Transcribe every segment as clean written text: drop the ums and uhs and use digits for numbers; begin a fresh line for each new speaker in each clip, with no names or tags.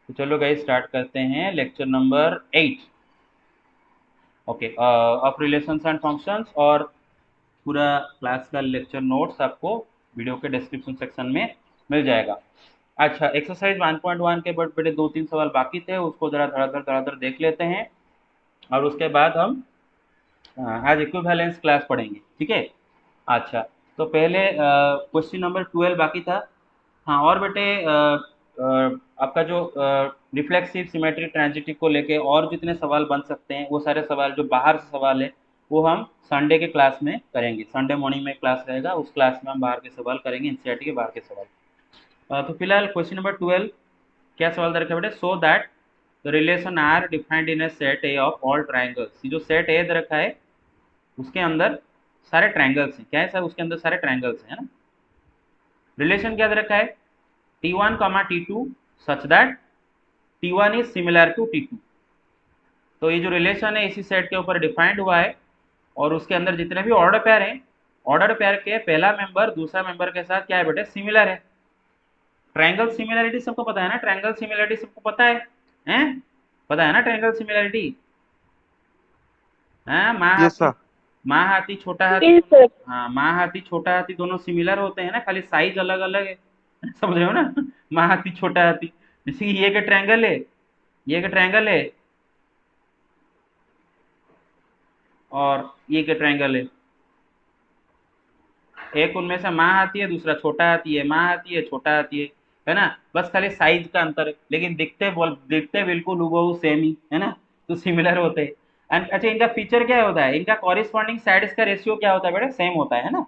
तो चलो guys start करते हैं lecture number 8। Okay, of relations and functions. और पूरा क्लास का लेक्चर नोट्स आपको वीडियो के डिस्क्रिप्शन सेक्शन में मिल जाएगा। अच्छा, एक्सरसाइज 1.1 के बट बेटे 2-3 सवाल बाकी थे, उसको जरा धड़ाधड़ देख लेते हैं और उसके बाद हम आज इक्विवेलेंस क्लास पढ़ेंगे, ठीक है। अच्छा, तो पहले क्वेश्चन नंबर 12 बाकी था। हाँ, और बेटे आपका जो रिफ्लेक्सिव सिमेट्रिक ट्रांजिटिव को लेके और जितने सवाल बन सकते हैं, वो सारे सवाल जो बाहर से सवाल है वो हम संडे के क्लास में करेंगे। संडे मॉर्निंग में क्लास रहेगा, उस क्लास में हम बाहर के सवाल करेंगे, एनसीईआरटी के बाहर के सवाल। तो फिलहाल क्वेश्चन नंबर 12 क्या सवाल दे रखा है बेटे? So that the relation are defined in a set A of all triangles. ये जो सेट ए दे रखा है उसके अंदर सारे ट्राइंगल्स हैं। क्या है सर? उसके अंदर सारे ट्राइंगल्स हैं, है ना। रिलेशन क्या दे रखा है? T1 comma T2 such that T1 is similar to T2। तो ये जो रिलेशन है इसी सेट के ऊपर डिफाइंड हुआ है और उसके अंदर जितने भी ऑर्डर पेयर हैं, ऑर्डर पेयर के पहला मेंबर दूसरा मेंबर के साथ क्या है बेटे? सिमिलर है। ट्रायंगल सिमिलरिटी सबको पता है ना? ट्रायंगल सिमिलरिटी सबको पता है, हैं? पता है ना ट्रायंगल सिमिलरिटी? हाँ,
यस सर।
माँ हाथी छोटा हाथी
जी
दोनों।
सर।
हाँ, माँ हाथी छोटा हाथी दोनों सिमिलर होते हैं ना, खाली साइज अलग अलग है। समझ रहे हो ना? माँ हाथी छोटा हाथी, जैसे कि ये का ट्रायंगल है, ये का ट्रायंगल है और ये का ट्रायंगल है। एक उनमें से माँ हाथी है, दूसरा छोटा हाथी है। माँ हाथी है, छोटा हाथी है ना। बस खाली साइज का अंतर है, लेकिन दिखते बिल्कुल हूबहू सेम ही है ना। तो सिमिलर होते हैं। एंड अच्छा, इनका फीचर क्या होता है? इनका कॉरिस्पॉन्डिंग साइड्स का रेशियो क्या होता है बेटा? सेम होता है ना।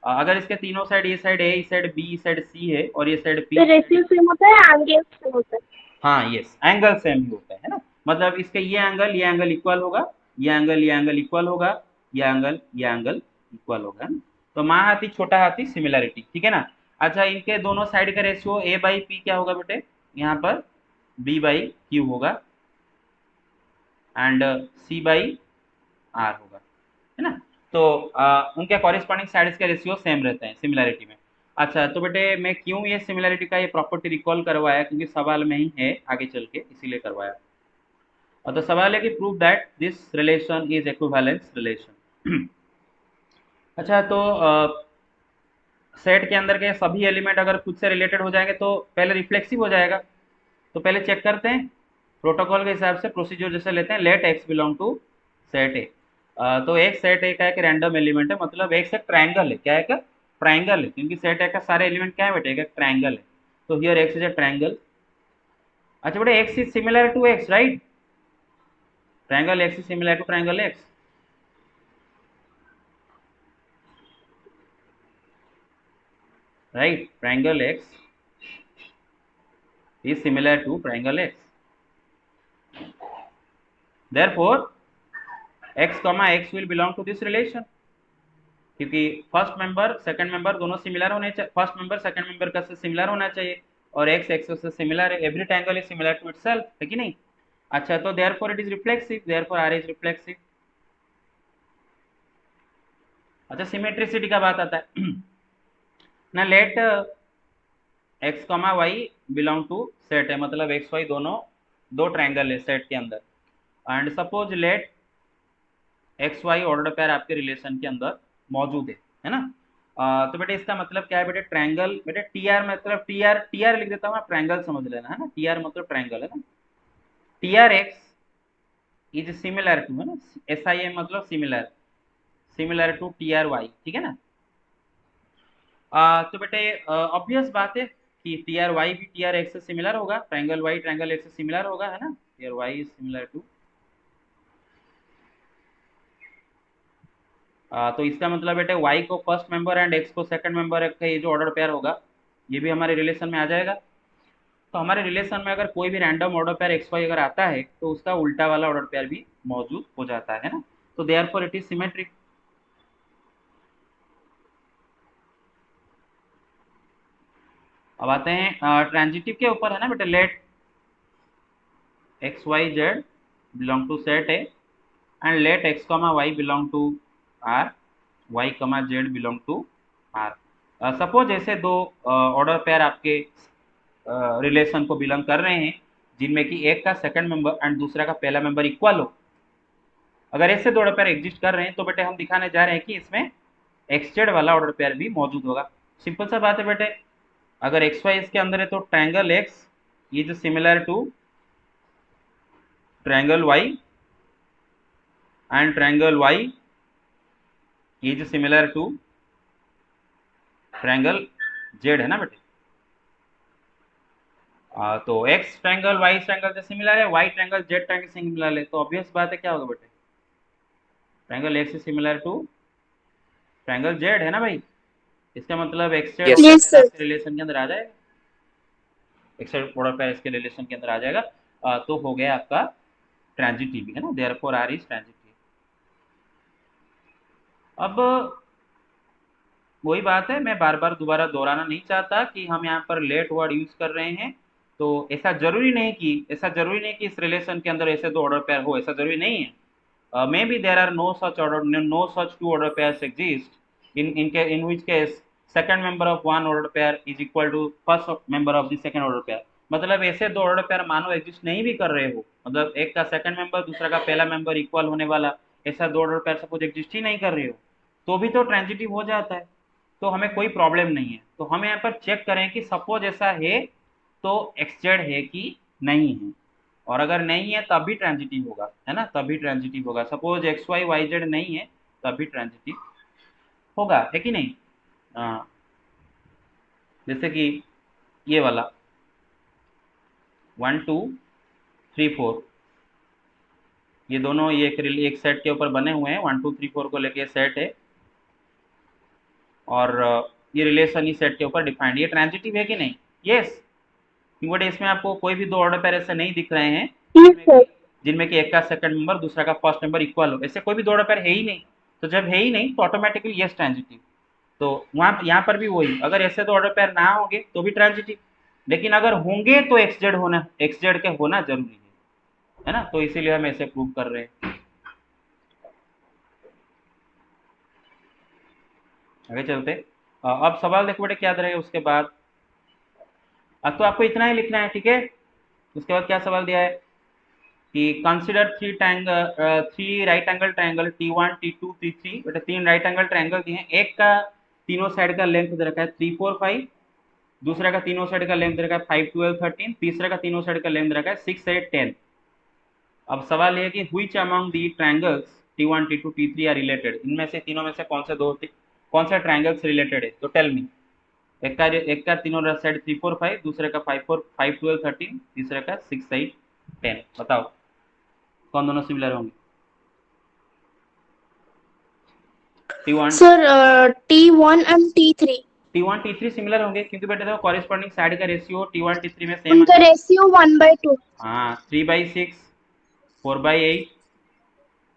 अगर इसके तीनों साइड, ये साइड ए, इस साइड बी, इस साइड सी है और ये साइड पी,
तो
इस साइड।
रेशियो सेम होता है, एंगल सेम होता है।
हाँ, यस, एंगल सेम ही होता है ना। मतलब इसके ये एंगल इक्वल होगा, ये एंगल इक्वल होगा, ये एंगल इक्वल होगा, है ना। तो माँ हाथी छोटा हाथी सिमिलरिटी, ठीक है ना। अच्छा, इनके दोनों साइड का रेशियो ए बाई पी क्या होगा बेटे? यहाँ पर बी बाई क्यू होगा एंड सी बाई आर होगा, है ना। तो उनके कॉरिस्पॉन्डिंग साइड्स के रेशियो सेम रहते हैं सिमिलरिटी में। अच्छा, तो बेटे मैं क्यों ये सिमिलरिटी का ये प्रॉपर्टी रिकॉल करवाया? क्योंकि सवाल में ही है आगे चल के, इसीलिए करवाया। और तो सवाल है कि prove that this relation is equivalence relation. अच्छा, तो सेट के अंदर के सभी एलिमेंट अगर खुद से रिलेटेड हो जाएंगे तो पहले रिफ्लेक्सिव हो जाएगा। तो पहले चेक करते हैं प्रोटोकॉल के हिसाब से, प्रोसीजर जैसे लेते हैं। Let x belong to set A. तो एक सेट ए का एक रैंडम एलिमेंट है, मतलब एक से ट्रायंगल है। क्या है? का ट्रायंगल है, क्योंकि सेट ए का सारे एलिमेंट क्या है बेटे? एक ट्रायंगल है। तो here x is a triangle. अच्छा बेटे, x is similar to x, right? Triangle x is similar to triangle x, right? Triangle x is similar to triangle x. Therefore, x comma x will belong to this relation, क्योंकि first member second member दोनों similar होने चाहिए। First member second member का से similar होना चाहिए और x x से सिमिलर है। Every triangle is similar to itself, है कि नहीं? अच्छा, तो therefore it is reflexive, therefore r is reflexive. अच्छा, सिमेट्रिसिटी का बात आता है ना। Let x comma y belong to set है, मतलब एक्स वाई दोनों दो ट्रायंगल है सेट के अंदर। And suppose let x y order pair आपके रिलेशन के अंदर मौजूद है ना। तो बेटे इसका मतलब क्या है बेटे? ट्रायंगल बेटे टी आर, मतलब टी आर लिख देता हूँ, आप ट्रायंगल समझ लेना, है ना। टी आर मतलब ट्रायंगल, है ना। T R x is similar to, है ना, एस आई एम मतलब similar, similar to T R y, ठीक है ना। तो बेटे ऑब्वियस बात है कि टी आर वाई भी टी आर एक्स से सिमिलर होगा, ट्रायंगल वाई ट्रायंगल एक्स से सिमिलर होगा, है ना। T R y is similar to. तो इसका मतलब बेटे y को फर्स्ट मेंबर एंड x को सेकंड मेंबर का ये जो ऑर्डर पेयर होगा, ये भी हमारे रिलेशन में आ जाएगा। तो हमारे रिलेशन में अगर कोई भी random order pair x y अगर आता है तो उसका उल्टा वाला ऑर्डर पेयर भी मौजूद हो जाता है ना। तो देयरफॉर इट इज सिमेट्रिक। अब आते हैं ट्रांजिटिव के ऊपर, है ना बेटे। Let x y z belong to set A and let x comma y belong to R, y comma z belong to R. Suppose ऐसे दो ऑर्डर पेयर आपके रिलेशन को बिलोंग कर रहे हैं, जिनमें कि एक का सेकंड मेंबर एंड दूसरा का पहला मेंबर इक्वल हो। अगर ऐसे दो ऑर्डर पेयर एग्जिस्ट कर रहे हैं तो बेटे हम दिखाने जा रहे हैं कि इसमें एक्सजेड वाला ऑर्डर पेयर भी मौजूद होगा। सिंपल सा बात है बेटे, अगर एक्स वाई इसके अंदर है तो triangle x is similar to triangle y and triangle y is similar to triangle z, है ना बेटे। तो एक्स ट्रायंगल वाई ट्रायंगल से सिमिलर है, वाई ट्रायंगल जेड ट्रायंगल से सिमिलर है, तो ऑब्वियस बात है क्या होगा बेटे, triangle x is similar to triangle z, है ना भाई। इसका मतलब x z
Yes,
order
sir.
Yes,
pair
sir.
आपके रिलेशन के अंदर आ जाएगा, एक्सजेड ऑर्डर पेयर इसके रिलेशन के अंदर आ जाएगा। तो हो गया आपका ट्रांजिटिव, है ना, देयरफॉर आर इज ट्रांजिटिव। अब वही बात है, मैं बार बार दोबारा दोहराना नहीं चाहता कि हम यहाँ पर लेट वर्ड यूज कर रहे हैं, तो ऐसा जरूरी नहीं कि इस रिलेशन के अंदर ऐसे दो ऑर्डर पेयर हो, ऐसा जरूरी नहीं है। Maybe there are no such two order pairs exist in which case second member of one order pair is equal to first member of the second order pair। मतलब ऐसे दो order pair मानो exist नहीं भी कर रहे हो, मतलब एक का सेकंड मेंबर दूसरा का पहला मेंबर इक्वल होने वाला ऐसा दो ऑर्डर पेयर सपोज एग्जिस्ट ही नहीं कर रहे हो, तो भी तो ट्रांजिटिव हो जाता है, तो हमें कोई प्रॉब्लम नहीं है। तो हम यहाँ पर चेक करें कि सपोज ऐसा है तो एक्सजेड है कि नहीं है, और अगर नहीं है तब भी ट्रांजिटिव होगा, है ना, तभी ट्रांजिटिव होगा। Suppose x y y z नहीं है तब भी ट्रांजिटिव होगा, है कि नहीं। जैसे कि ये वाला 1 2 3 4, ये दोनों ये एक सेट के ऊपर बने हुए हैं, 1 2 3 4 को लेके सेट है, और ये रिलेशन इस सेट के ऊपर डिफाइंड, ये ट्रांजिटिव है कि नहीं, यस। बट इसमें आपको कोई भी दो ऑर्डर पेयर ऐसे नहीं दिख रहे हैं
Yes,
जिनमें
sir.
कि जिनमें कि एक का सेकंड नंबर दूसरा का फर्स्ट नंबर इक्वल हो, ऐसे कोई भी दो ऑर्डर पेयर है ही नहीं। तो जब है ही नहीं तो ऑटोमेटिकली यस ट्रांजिटिव। तो वहाँ यहाँ पर भी वही, अगर ऐसे दो ऑर्डर पेयर ना होंगे तो भी ट्रांजिटिव, लेकिन अगर होंगे तो एक्सजेड के होना जरूरी है ना, तो इसीलिए हम ऐसे प्रूव कर रहे हैं। आगे चलते। अब सवाल देखो बेटे क्या रहेगा उसके बाद। अब तो आपको इतना ही लिखना है, ठीक है। उसके बाद क्या सवाल दिया है कि consider three right angle triangle T1 T2 T3, बेटा तीन राइट एंगल ट्रायंगल दिए हैं, एक का तीनों साइड का लेंथ दे रखा है 3 4 5, दूसरा का तीनों साइड का लेंथ दे रखा है 5 12 13, तीसरा का तीनों साइड का लेंथ दे रखा है 6 8 10। अब सवाल ये है कि which among the triangles T1 T2 T3 are related, इनमें से तीनों में से कौन सा ट्रायंगल्स रिलेटेड है, तो टेल मी। एक का तीनों साइड 3 4 5, दूसरे का 5 12 13, तीसरे का 6 8 10, बताओ कौन दोनों सिमिलर होंगे। T1
Sir, T1 and T3.
T1 T3 similar होंगे क्योंकि बेटे देखो कॉरेस्पॉन्डिंग साइड का रेशियो T1 T3 में सेम
उनका रेशियो 1/2.
हाँ 3/6 4/8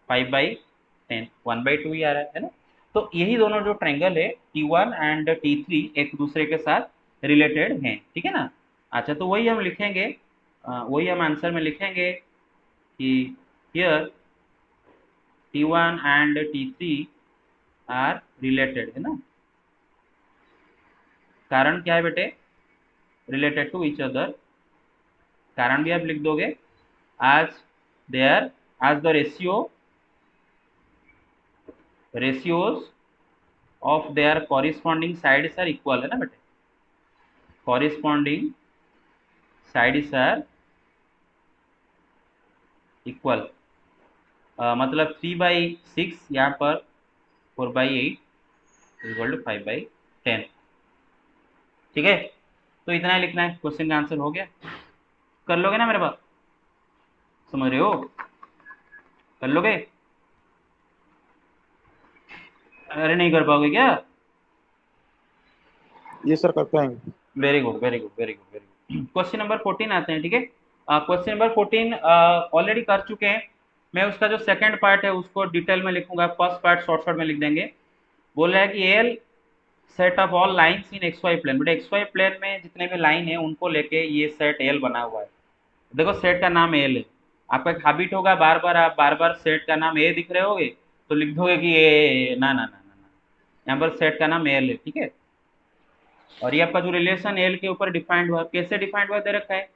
5/10 1/2 ही आ रहा है ना। तो यही दोनों जो ट्रायंगल है T1 एंड T3 एक दूसरे के साथ रिलेटेड हैं, ठीक है ना। अच्छा तो वही हम लिखेंगे, वही हम आंसर में लिखेंगे कि here T1 and T3 are related, है ना। कारण क्या है बेटे, रिलेटेड टू ईच अदर, कारण भी आप लिख दोगे, आज देयर आज the ratios of their corresponding sides are equal, है ना बेटे, corresponding sides are equal। मतलब 3/6 यहाँ पर 4/8 इक्वल टू 5/10, ठीक है। तो इतना ही लिखना है, क्वेश्चन का आंसर हो गया। कर लोगे ना मेरे बात, समझ रहे हो, कर लोगे, अरे नहीं कर पाओगे क्या।
ये सर करते हैं।
Very good very good very good very good. Question number 14 आते हैं, ठीक है। क्वेश्चन नंबर 14 ऑलरेडी कर चुके हैं, मैं उसका जो सेकंड पार्ट है उसको डिटेल में लिखूंगा, फर्स्ट पार्ट शॉर्ट शॉर्ट में लिख देंगे। बोल रहा है कि L set of all lines in x y plane, बेटे एक्स वाई प्लेन में जितने भी लाइन है उनको लेके ये सेट एल बना हुआ है। देखो सेट का नाम एल है, आपका एक हैबिट होगा बार बार आप बार बार सेट का नाम ए दिख रहे होगे तो लिख दोगे कि ए, ना ना ना ना ना, यहाँ पर सेट का नाम एल है, ठीक है। और ये आपका जो रिलेशन एल के ऊपर डिफाइंड हुआ, कैसे डिफाइंड हुआ दे रखा है,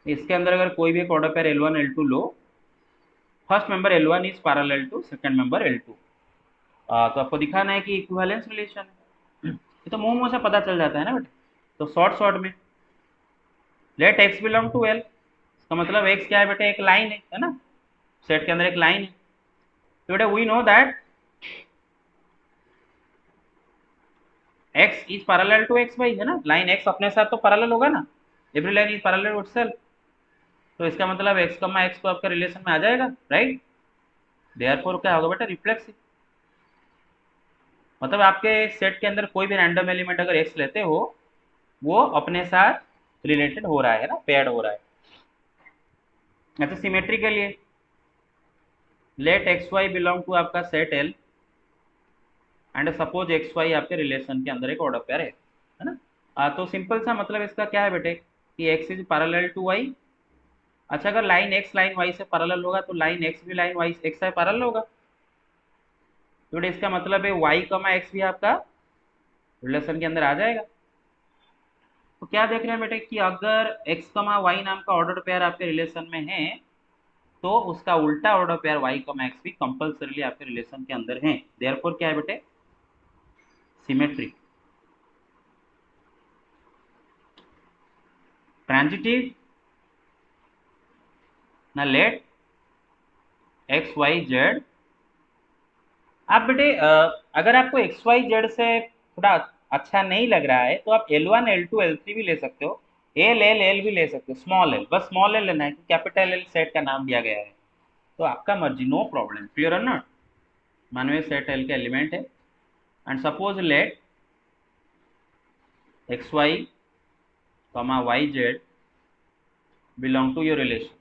इसके अंदर अगर कोई भी एक ऑर्डर पेयर L1 L2 लो, first member L1 is parallel to second member L2, तो आपको दिखाना है कि इक्विवेलेंस रिलेशन है। ये तो मुंह मुंह से पता चल जाता है ना बेटा। तो शॉर्ट शॉर्ट में let x belong to L, इसका मतलब x क्या है बेटा, एक लाइन है ना, सेट के अंदर एक लाइन है। तो बेटा we know that x is parallel to x y, है ना, लाइन x अपने साथ तो पैरेलल होगा ना, every line is parallel to itself. तो इसका मतलब x, x तो आपका रिलेशन में आ जाएगा, राइट। देयरफॉर क्या होगा बेटा, रिफ्लेक्सिव। मतलब आपके सेट के अंदर कोई भी रैंडम एलिमेंट अगर x लेते हो, वो अपने साथ रिलेटेड हो रहा है ना, पेयर्ड हो रहा है। अच्छा, सिमेट्री के लिए let x y belong to आपका set L and suppose x y आपके रिलेशन के अंदर एक ऑर्डर पेयर है ना। तो सिंपल सा मतलब इसका क्या है बेटे कि x is parallel to y। अच्छा, अगर लाइन x लाइन y से पैरेलल होगा तो लाइन x भी लाइन y x से पैरेलल होगा। तो बेटे इसका मतलब है y x भी आपका रिलेशन के अंदर आ जाएगा। तो क्या देख रहे हैं बेटे कि अगर x y नाम का ऑर्डर पेयर आपके रिलेशन में है, तो उसका उल्टा ऑर्डर पेयर y x भी कंपल्सरीली आपके रिलेशन के अंदर है। देयरफॉर क्या है बेटे, सिमेट्री। ट्रांजिटिव ना लेट एक्स वाई जेड। आप बेटे अगर आपको एक्स वाई जेड से थोड़ा अच्छा नहीं लग रहा है तो आप L1 L2 L3 भी ले सकते हो, एल एल एल भी ले सकते हो, स्मॉल एल, बस स्मॉल एल लेना है, कैपिटल एल सेट का नाम दिया गया है। तो आपका मर्जी, नो प्रॉब्लम, क्लियर है ना। मानवे सेट एल के एलिमेंट है and suppose let x y y z belong to your relation.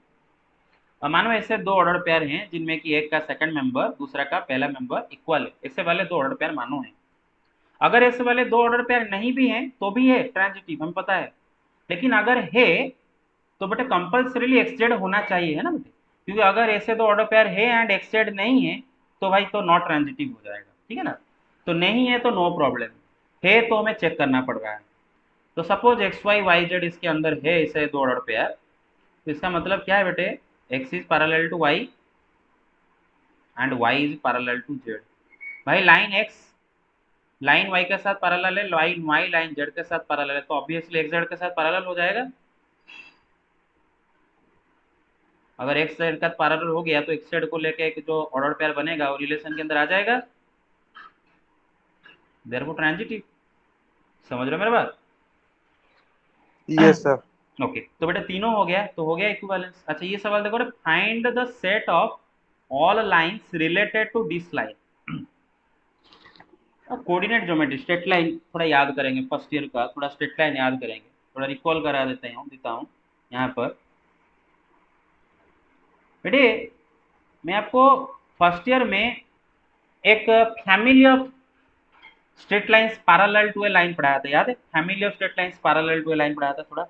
अब मानो ऐसे दो ऑर्डर पेयर हैं जिनमें कि एक का सेकंड मेंबर दूसरा का पहला मेंबर इक्वल है, ऐसे वाले दो ऑर्डर पेयर मानो है। अगर ऐसे वाले दो ऑर्डर पेयर नहीं भी हैं तो भी है ट्रांजिटिव, हमें पता है। लेकिन अगर है तो बेटे कंपल्सरीली एक्सजेड होना चाहिए, है ना बेटे, क्योंकि अगर ऐसे दो ऑर्डर पेयर है एंड एक्सजेड नहीं है तो भाई तो नॉट ट्रांजिटिव हो जाएगा, ठीक है ना। तो नहीं है तो नो प्रॉब्लम, है तो हमें चेक करना पड़ रहा है। तो suppose x y y z इसके अंदर है ऐसे दो ऑर्डर पेयर, तो इसका मतलब क्या है बेटे, x is parallel to y and y is parallel to z। भाई लाइन x लाइन y के साथ पैरेलल है, लाइन y लाइन z के साथ पैरेलल है, तो ऑब्वियसली x z के साथ पैरेलल हो जाएगा। अगर x z का पैरेलल हो गया तो x z को लेके एक जो ऑर्डर पेयर बनेगा वो रिलेशन के अंदर आ जाएगा, देयरफॉर ट्रांजिटिव। समझ रहे हो मेरी बात?
Yes sir.
ओके, तो बेटा तीनों हो गया, तो हो गया इक्विवेलेंस। अच्छा, ये सवाल देखो, find the set of all lines related to this line. Coordinate geometry, straight line थोड़ा याद करेंगे, फर्स्ट ईयर का थोड़ा स्ट्रेट लाइन याद करेंगे, थोड़ा रिकॉल करा देता हूँ यहाँ पर। बेटे मैं आपको फर्स्ट ईयर में एक family of straight lines parallel to a line पढ़ाया था, याद है? Family of straight lines parallel to a line पढ़ाया था, थोड़ा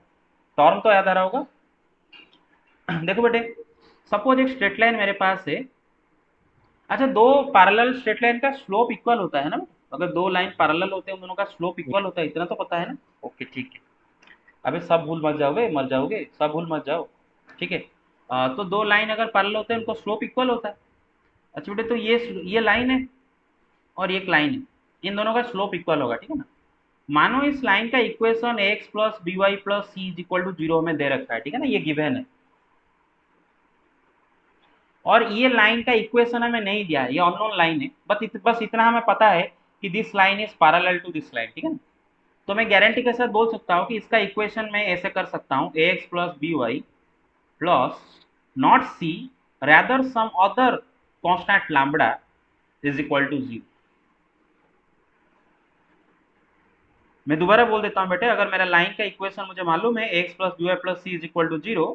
टर्म तो याद आ रहा होगा। देखो बेटे, सपोज एक स्ट्रेट लाइन मेरे पास है। अच्छा, दो पैरेलल स्ट्रेट लाइन का स्लोप इक्वल होता है ना, अगर दो लाइन पैरेलल होते हैं उन दोनों का स्लोप इक्वल होता है, इतना तो पता है ना। ओके ठीक है, अबे सब भूल मत जाओगे, मर जाओगे, सब भूल मत जाओ, ठीक है। तो दो लाइन अगर पैरेलल होते हैं उनको स्लोप इक्वल होता है। अच्छा बेटे, तो ये लाइन है और एक लाइन है, इन दोनों का स्लोप इक्वल होगा, ठीक है ना। मानो इस लाइन का equation x plus b y plus c is equal to zero हमें दे रखा है, ठीक है ना, ये गिवन है। और ये लाइन का इक्वेशन हमें नहीं दिया है, ये अननोन लाइन है, बस इतना हमें पता है कि this line is parallel to this line, ठीक है ना। तो मैं गारंटी के साथ बोल सकता हूँ कि इसका इक्वेशन मैं ऐसे कर सकता हूँ, a x plus b y plus not c rather some other constant lambda is equal to 0। मैं दोबारा बोल देता हूँ बेटे, अगर मेरा लाइन का इक्वेशन मुझे मालूम है x plus b y plus c is equal to 0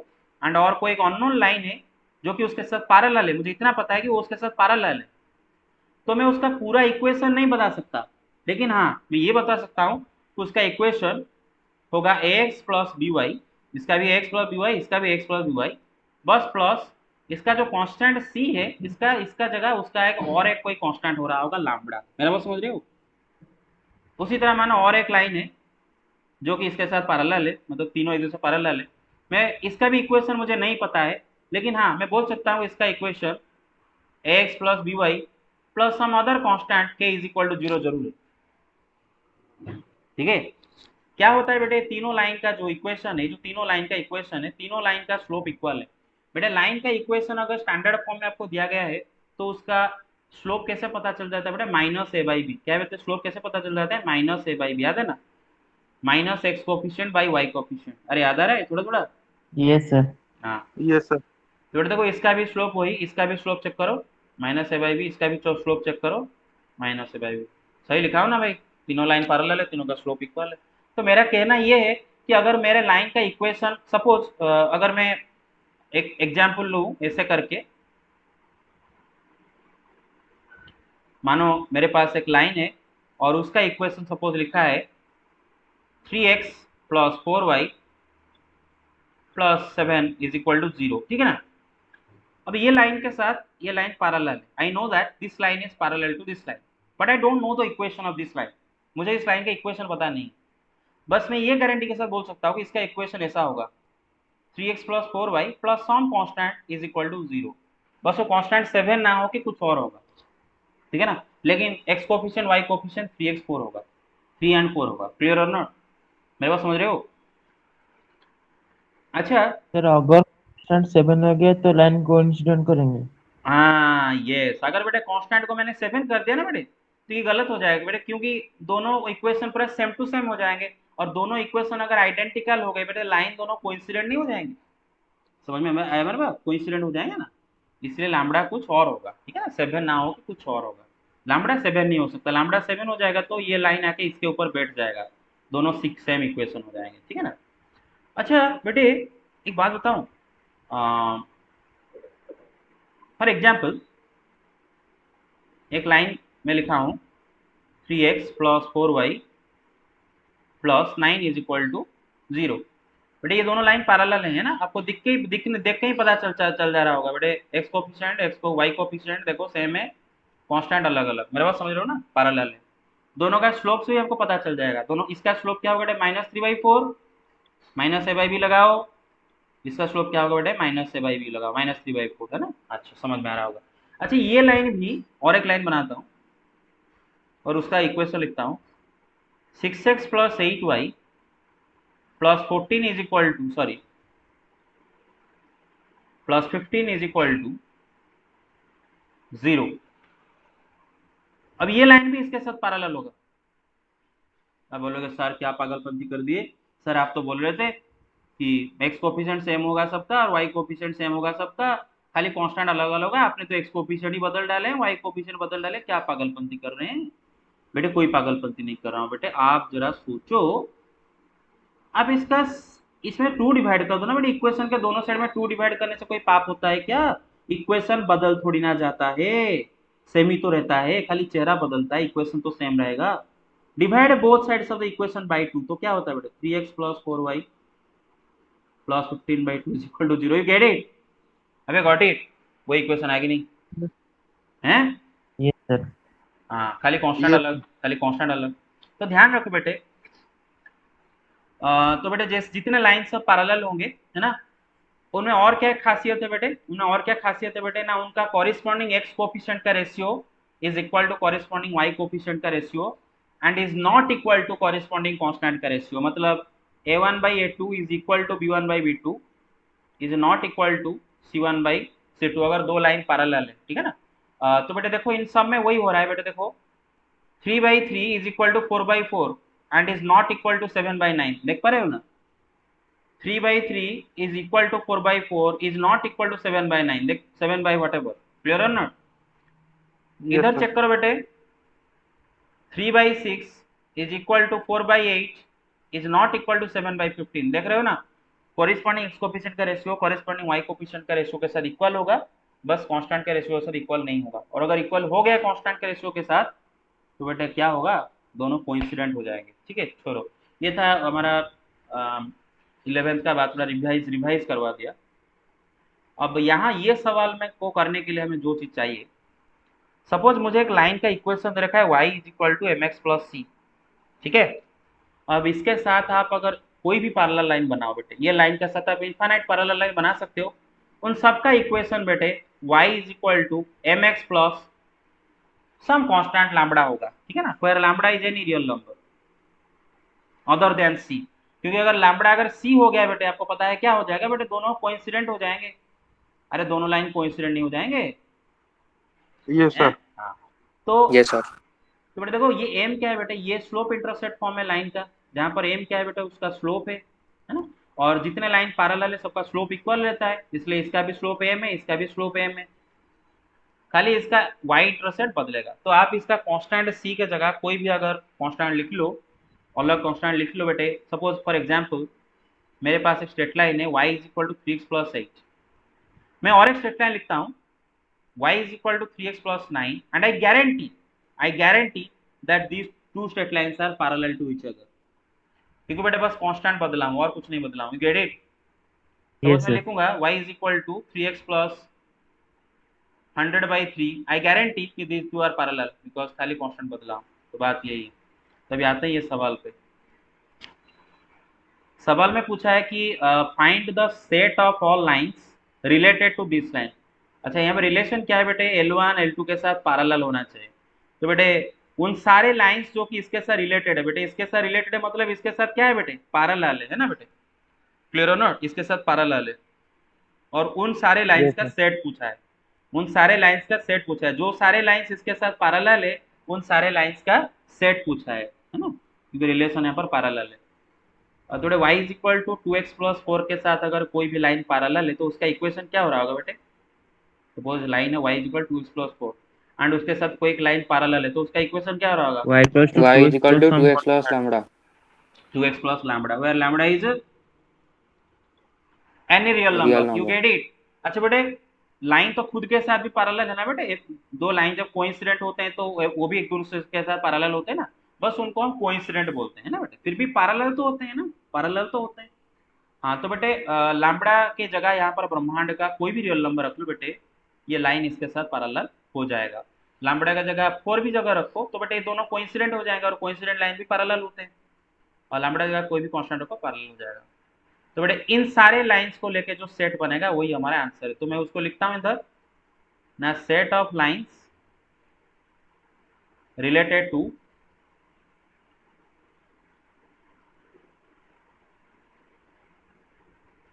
and और कोई एक अननोन लाइन है जो कि उसके साथ पैरेलल है, मुझे इतना पता है कि वो उसके साथ पैरेलल है, तो मैं उसका पूरा इक्वेशन नहीं बता सकता, लेकिन हाँ मैं ये बता सकता हूँ कि उसका इक्वेशन होगा ए एक्स प्लस बी वाई, इसका भी एक्स प्लस बी वाई, इसका भी एक्स प्लस बी वाई, बस प्लस इसका जो कांस्टेंट सी है, इसका जगह उसका एक और एक कोई कांस्टेंट हो रहा होगा लैम्बडा। मेरा बात समझ रहे हो? उसी तरह मानो और एक लाइन है जो कि इसके साथ पैरेलल है, मतलब तीनों एक दूसरे से पैरेलल है, मैं इसका भी इक्वेशन मुझे नहीं पता है, लेकिन हाँ मैं बोल सकता हूँ इसका equation ax plus b y plus some other constant k is equal to 0 जरूर है। ठीक है, क्या होता है बेटे, तीनों लाइन का जो इक्वेशन है, जो तीनों लाइन का इक्वेशन है, तीनों लाइन का स्लोप इक्वल है। बेटे लाइन का इक्वेशन अगर स्टैंडर्ड फॉर्म में आपको दिया गया है तो उसका स्लोप कैसे पता चल जाता है बेटे, माइनस ए बाई बी। क्या बेटे स्लोप कैसे पता चल जाता है, माइनस ए बाई बी, याद है ना, minus x coefficient by y coefficient. अरे याद आ रहा है थोड़ा थोड़ा।
Yes sir.
हाँ
Yes, sir.
तो बेटे देखो इसका भी स्लोप वही, इसका भी स्लोप चेक करो माइनस ए बाई बी, इसका भी स्लोप चेक करो माइनस ए बाई बी। सही लिखा हो ना भाई, तीनों लाइन पैरेलल है, तीनों का स्लोप इक्वल है। तो मेरा कहना ये है कि अगर मेरे लाइन का इक्वेशन सपोज अगर मैं एक एग्जाम्पल लूँ ऐसे करके, मानो मेरे पास एक लाइन है और उसका इक्वेशन सपोज लिखा है 3x plus 4y plus 7 is equal to 0, ठीक है ना। अब ये लाइन के साथ ये लाइन पैरेलल है, I know that this line is parallel to this line, but I don't know the equation of this line. मुझे इस लाइन का इक्वेशन पता नहीं, बस मैं ये गारंटी के साथ बोल सकता हूँ कि इसका इक्वेशन ऐसा होगा 3x plus 4y plus some constant is equal to 0। बस वो कांस्टेंट 7 ना हो कि कुछ और होगा, ठीक है ना। लेकिन x coefficient y coefficient 3x 4 होगा, 3 एंड 4 होगा। क्लियर और नॉट, मेरे बात समझ रहे हो। अच्छा
सर अगर कांस्टेंट 7 आ गया तो लाइन को इंसिडेंट करेंगे।
हाँ यस, अगर बेटे कांस्टेंट को मैंने 7 कर दिया ना बेटे तो ये गलत हो जाएगा बेटे, क्योंकि दोनों इक्वेशन पूरा सेम टू सेम हो जाएंगे, और दोनों इक्वेशन अगर आइडेंटिकल हो गए बेटे लाइन दोनों कोइंसिडेंट नहीं हो जाएंगे। समझ में आया मेरे बात, कोइंसिडेंट हो जाएंगे ना, इसलिए लैम्बडा कुछ और होगा, ठीक है ना, 7 ना हो कि कुछ और होगा। लैम्बडा 7 नहीं हो सकता, लैम्बडा 7 हो जाएगा तो ये लाइन आके इसके ऊपर बैठ जाएगा, दोनों सिक्स सेम इक्वेशन हो जाएंगे, ठीक है ना। अच्छा बेटे एक बात बताऊं, फॉर एग्जाम्पल एक लाइन में लिखा हूं 3x plus 4y plus 9 is equal to 0। बेटे ये दोनों लाइन पैरेलल है ना, आपको देख के ही पता चल जा रहा होगा बेटे, एक्स कोफिशिएंट एक्स को वाई कोफिशिएंट देखो सेम है, कांस्टेंट अलग अलग, मेरे बात समझ रहे हो ना, पैरेलल है। दोनों का स्लोप से भी आपको पता चल जाएगा, दोनों इसका स्लोप क्या होगा बेटे -3/4, माइनस ए बाई बी लगाओ, इसका स्लोप क्या होगा बेटे माइनस ए बाई बी लगाओ, -3/4 है ना। अच्छा समझ में आ रहा होगा। अच्छा ये लाइन भी और एक लाइन बनाता हूँ और उसका इक्वेशन लिखता हूँ 6x plus 8y plus 14 is equal to sorry plus 15 is equal to 0। अब ये लाइन भी इसके साथ पैरेलल होगा। अब बोलोगे सर क्या पागलपंती कर दिए, सर आप तो बोल रहे थे कि x कोफिशिएंट सेम होगा सबका और y कोफिशिएंट सेम होगा सबका, खाली कांस्टेंट अलग अलग होगा, आपने तो x कोफिशिएंट ही बदल डाले y कोफिशिएंट बदल डाले, क्या पागलपंती कर रहे हैं। बेटे कोई पागलपंती नहीं कर रहा हूँ बेटे, आप जरा सोचो, आप इसका इसमें 2 डिवाइड कर दो ना बेटे, इक्वेशन के दोनों साइड में 2 डिवाइड करने से कोई पाप होता है क्या, इक्वेशन बदल थोड़ी ना जाता है, सेम ही तो रहता है, खाली चेहरा बदलता है, इक्वेशन तो सेम रहेगा। Divide both sides of the equation by 2, तो क्या होता है बेटे 3x plus 4y plus 15/2 is equal to 0। You get it, अबे गॉट इट, वो इक्वेशन आएगी नहीं हैं।
Yes sir.
हाँ खाली कांस्टेंट
Yes.
अलग, खाली कांस्टेंट अलग। तो ध्यान रखो बेटे, तो बेटे जैसे जितने लाइन सब पैरेलल होंगे है ना, उनमें और क्या खासियत है बेटे, उनमें और क्या खासियत है बेटे ना, उनका कॉरिस्पॉन्डिंग एक्स कोफिशिएंट का ratio is equal to corresponding y coefficient का ratio and is not equal to corresponding constant का रेशियो। मतलब a1/a2 is equal to b1/b2 is not equal to c1/c2, अगर दो लाइन पैरेलल है, ठीक है ना। तो बेटे देखो इन सब में वही हो रहा है बेटे, देखो 3/3 is equal to 4/4 and is not equal to 7/9, देख पा रहे हो ना, 3/3 is equal to 4/4 is not equal to 7/9, देख 7 by whatever, clear or not।
Yes,
इधर
sir.
चेक करो बेटे 3/6 is equal to 4/8 is not equal to 7/15, देख रहे हो ना, कॉरिस्पॉन्डिंग एक्स कोफिशिएंट का रेशियो कॉरिस्पॉन्डिंग वाई कोफिशिएंट का रेशियो के साथ इक्वल होगा, बस कांस्टेंट के रेशियो के साथ इक्वल नहीं होगा, और अगर इक्वल हो गया कांस्टेंट के रेशियो के साथ तो बेटा क्या होगा, दोनों कोइंसिडेंट हो जाएंगे, ठीक है। छोड़ो, ये था हमारा 11th का बात, थोड़ा रिवाइज करवा दिया। अब यहाँ ये सवाल में को करने के लिए हमें जो चीज चाहिए, सपोज मुझे एक लाइन का इक्वेशन दे रखा है y is equal to mx plus c, ठीक है। अब इसके साथ आप अगर कोई भी पैरेलल लाइन बनाओ बेटे, ये लाइन के साथ आप इनफाइनाइट पैरेलल लाइन बना सकते हो। उन सबका इक्वेशन बेटे y is equal to m x plus some constant lambda होगा, ठीक है ना, where lambda is any real number other than c, क्योंकि अगर लैम्बडा अगर सी हो गया बेटे, आपको पता है क्या हो जाएगा बेटे, दोनों कोइंसिडेंट हो जाएंगे। अरे दोनों लाइन कोइंसिडेंट नहीं हो जाएंगे?
Yes, sir.
हाँ, तो
Yes, sir.
तो बेटे देखो ये एम क्या है बेटे, ये स्लोप इंटरसेप्ट फॉर्म है लाइन का, जहां पर एम क्या है बेटे, उसका स्लोप है ना, और जितने लाइन पैरेलल है सबका स्लोप इक्वल रहता है, इसलिए इसका भी स्लोप एम है, इसका भी स्लोप एम है, खाली इसका वाई इंटरसेप्ट बदलेगा। तो आप इसका कांस्टेंट सी के जगह कोई भी अगर कांस्टेंट लिख लो, अलग कांस्टेंट लिख लो बेटे, सपोज फॉर एग्जांपल मेरे पास एक स्ट्रेट लाइन है y is equal to 3x plus 8, मैं और एक स्ट्रेट लाइन लिखता हूँ y is equal to 3x plus 9 and I guarantee that these two straight lines are parallel to each other, क्योंकि बेटे बस कांस्टेंट बदला हूँ और कुछ नहीं बदला हूँ, गेट इट। तो
Yes,
मैं
sir.
लिखूंगा y is equal to 3x plus 100/3, I guarantee कि these two are parallel because खाली कांस्टेंट बदला हूँ। तो बात यही है। तभी आते हैं ये सवाल पे। सवाल में पूछा है कि find the set of all lines related to this line. अच्छा, यहाँ पे रिलेशन क्या है बेटे, L1 L2 के साथ पैरेलल होना चाहिए। तो बेटे उन सारे लाइंस जो कि इसके साथ रिलेटेड है बेटे, इसके साथ रिलेटेड है मतलब इसके साथ क्या है बेटे, पैरेलल है ना बेटे, क्लियर हो ना, इसके साथ पैरेलल है। और उन सारे लाइंस
Yes,
का
sir.
सेट पूछा है, उन सारे लाइंस का सेट पूछा है, जो सारे लाइंस इसके साथ पैरेलल है उन सारे लाइंस का सेट पूछा है ना, क्योंकि रिलेशन यहाँ पर पैरेलल है। और थोड़े y is equal to 2x plus 4 के साथ अगर कोई भी लाइन पैरेलल है तो उसका इक्वेशन क्या हो रहा होगा बेटे, सपोज लाइन है y is equal to 2x plus 4 and उसके साथ कोई एक लाइन पैरेलल है तो उसका इक्वेशन क्या हो रहा होगा,
Y equals to
Y
2x
is equal
plus
to
some
2x plus lambda.
2x plus lambda where lambda is any real
Real
number, you
number.
Get it. अच्छा बेटे लाइन तो खुद के साथ भी पैरेलल है ना बेटे, दो लाइन जब कोइंसिडेंट होते हैं तो वो भी एक दूसरे के साथ पैरेलल होते हैं ना, बस उनको हम कोइंसिडेंट बोलते हैं ना बेटे, फिर भी पैरेलल तो होते हैं ना, पैरेलल तो होते हैं। हाँ तो बेटे लैम्बडा के जगह यहाँ पर ब्रह्मांड का कोई भी रियल नंबर रख लो बेटे, ये लाइन इसके साथ पैरेलल हो जाएगा। लैम्बडा का जगह आप 4 भी जगह रखो तो बेटे ये दोनों कोइंसिडेंट हो जाएगा, और कोइंसिडेंट लाइन भी पैरेलल होते हैं, और लैम्बडा की जगह कोई भी कांस्टेंट रखो पैरेलल हो जाएगा। तो बेटे इन सारे लाइंस को लेके जो सेट बनेगा वही हमारा आंसर है। तो मैं उसको लिखता हूँ इधर ना, set of lines related to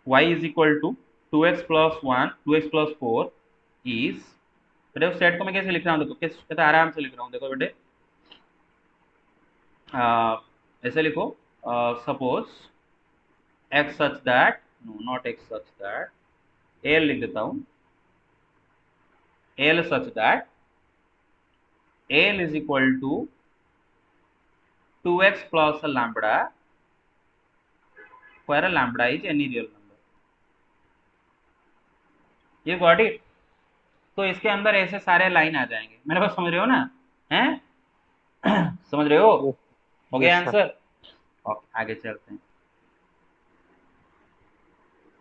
y is equal to 2x plus 1 2x plus 4 is, बेटे उस सेट को मैं कैसे लिख रहा हूँ, देखो कैसे आराम से लिख रहा हूँ, देखो बेटे ऐसे लिखो, suppose x such that, no not x such that, l लिख देता हूँ, l such that l is equal to 2x plus lambda where lambda is any real number, ये गॉट इट। तो इसके अंदर ऐसे सारे लाइन आ जाएंगे, मेरे पास समझ रहे हो ना, हैं समझ रहे हो, हो गया
Yes, sir.
आंसर। ओके आगे चलते हैं,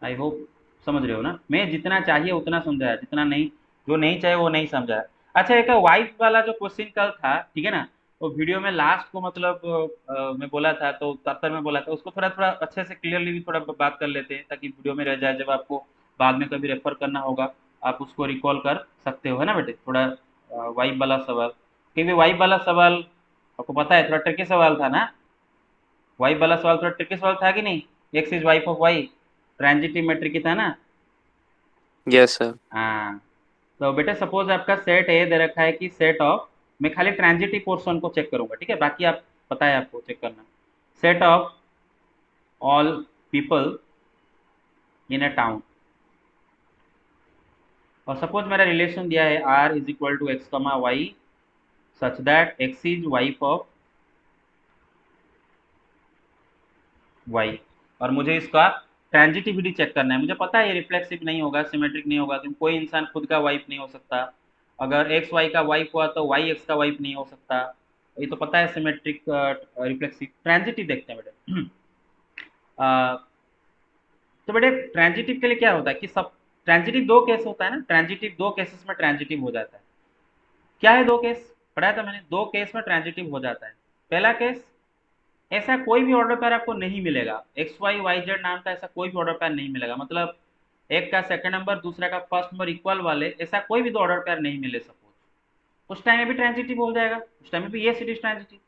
आई होप समझ रहे हो ना, मैं जितना चाहिए उतना समझाया, जितना नहीं, जो नहीं चाहिए वो नहीं समझाया। अच्छा एक वाइफ वाला जो क्वेश्चन कल था, ठीक है ना, वो वीडियो में लास्ट को मतलब मैं बोला था, तो तब मैं बोला था उसको थोड़ा थोड़ा अच्छे से क्लियरली भी थोड़ा बात कर लेते हैं ताकि वीडियो में रह जाए, जब आपको बाद में कभी रेफर करना होगा आप उसको रिकॉल कर सकते हो, है ना बेटे। थोड़ा वाइफ वाला सवाल, क्योंकि वाइफ वाला सवाल आपको पता है थोड़ा ट्रिकी सवाल था ना, वाइफ वाला सवाल थोड़ा ट्रिकी सवाल था कि नहीं, x is wife of y, transitive matrix की था ना।
Yes, sir.
हाँ तो बेटा सपोज आपका सेट ए दे रखा है कि सेट ऑफ, मैं खाली ट्रांजिटिव पोर्शन को चेक करूंगा, ठीक है, बाकी आप पता है आपको चेक करना, set of all people in a town, और सपोज मेरा रिलेशन दिया है r is equal to x comma y such that x is wife of y, और मुझे इसका ट्रांजिटिविटी चेक करना है। मुझे पता है ये रिफ्लेक्सिव नहीं होगा, सिमेट्रिक नहीं होगा, क्योंकि कोई इंसान खुद का वाइफ नहीं हो सकता, अगर एक्स वाई का वाइफ हुआ तो वाई एक्स का वाइफ नहीं हो सकता, ये तो पता है, सिमेट्रिक रिफ्लेक्सिव। ट्रांजिटिव देखते हैं बेटे तो बेटे ट्रांजिटिव के लिए क्या होता है कि सब ट्रांजिटिव दो केस होता है ना, ट्रांजिटिव दो केसेस में ट्रांजिटिव हो जाता है। क्या है दो केस, पढ़ाया था मैंने, दो केस में ट्रांजिटिव हो जाता है। पहला केस ऐसा कोई भी ऑर्डर पेयर आपको नहीं मिलेगा, एक्स वाई वाई जेड नाम का ऐसा कोई भी ऑर्डर पेयर नहीं मिलेगा। मतलब एक का सेकंड नंबर दूसरा का फर्स्ट नंबर इक्वल वाले, ऐसा कोई भी दो ऑर्डर पेयर नहीं मिले सपोज, उस टाइम में भी ट्रांजिटिव हो जाएगा, उस टाइम में भी ये सीरीज ट्रांजिटिव।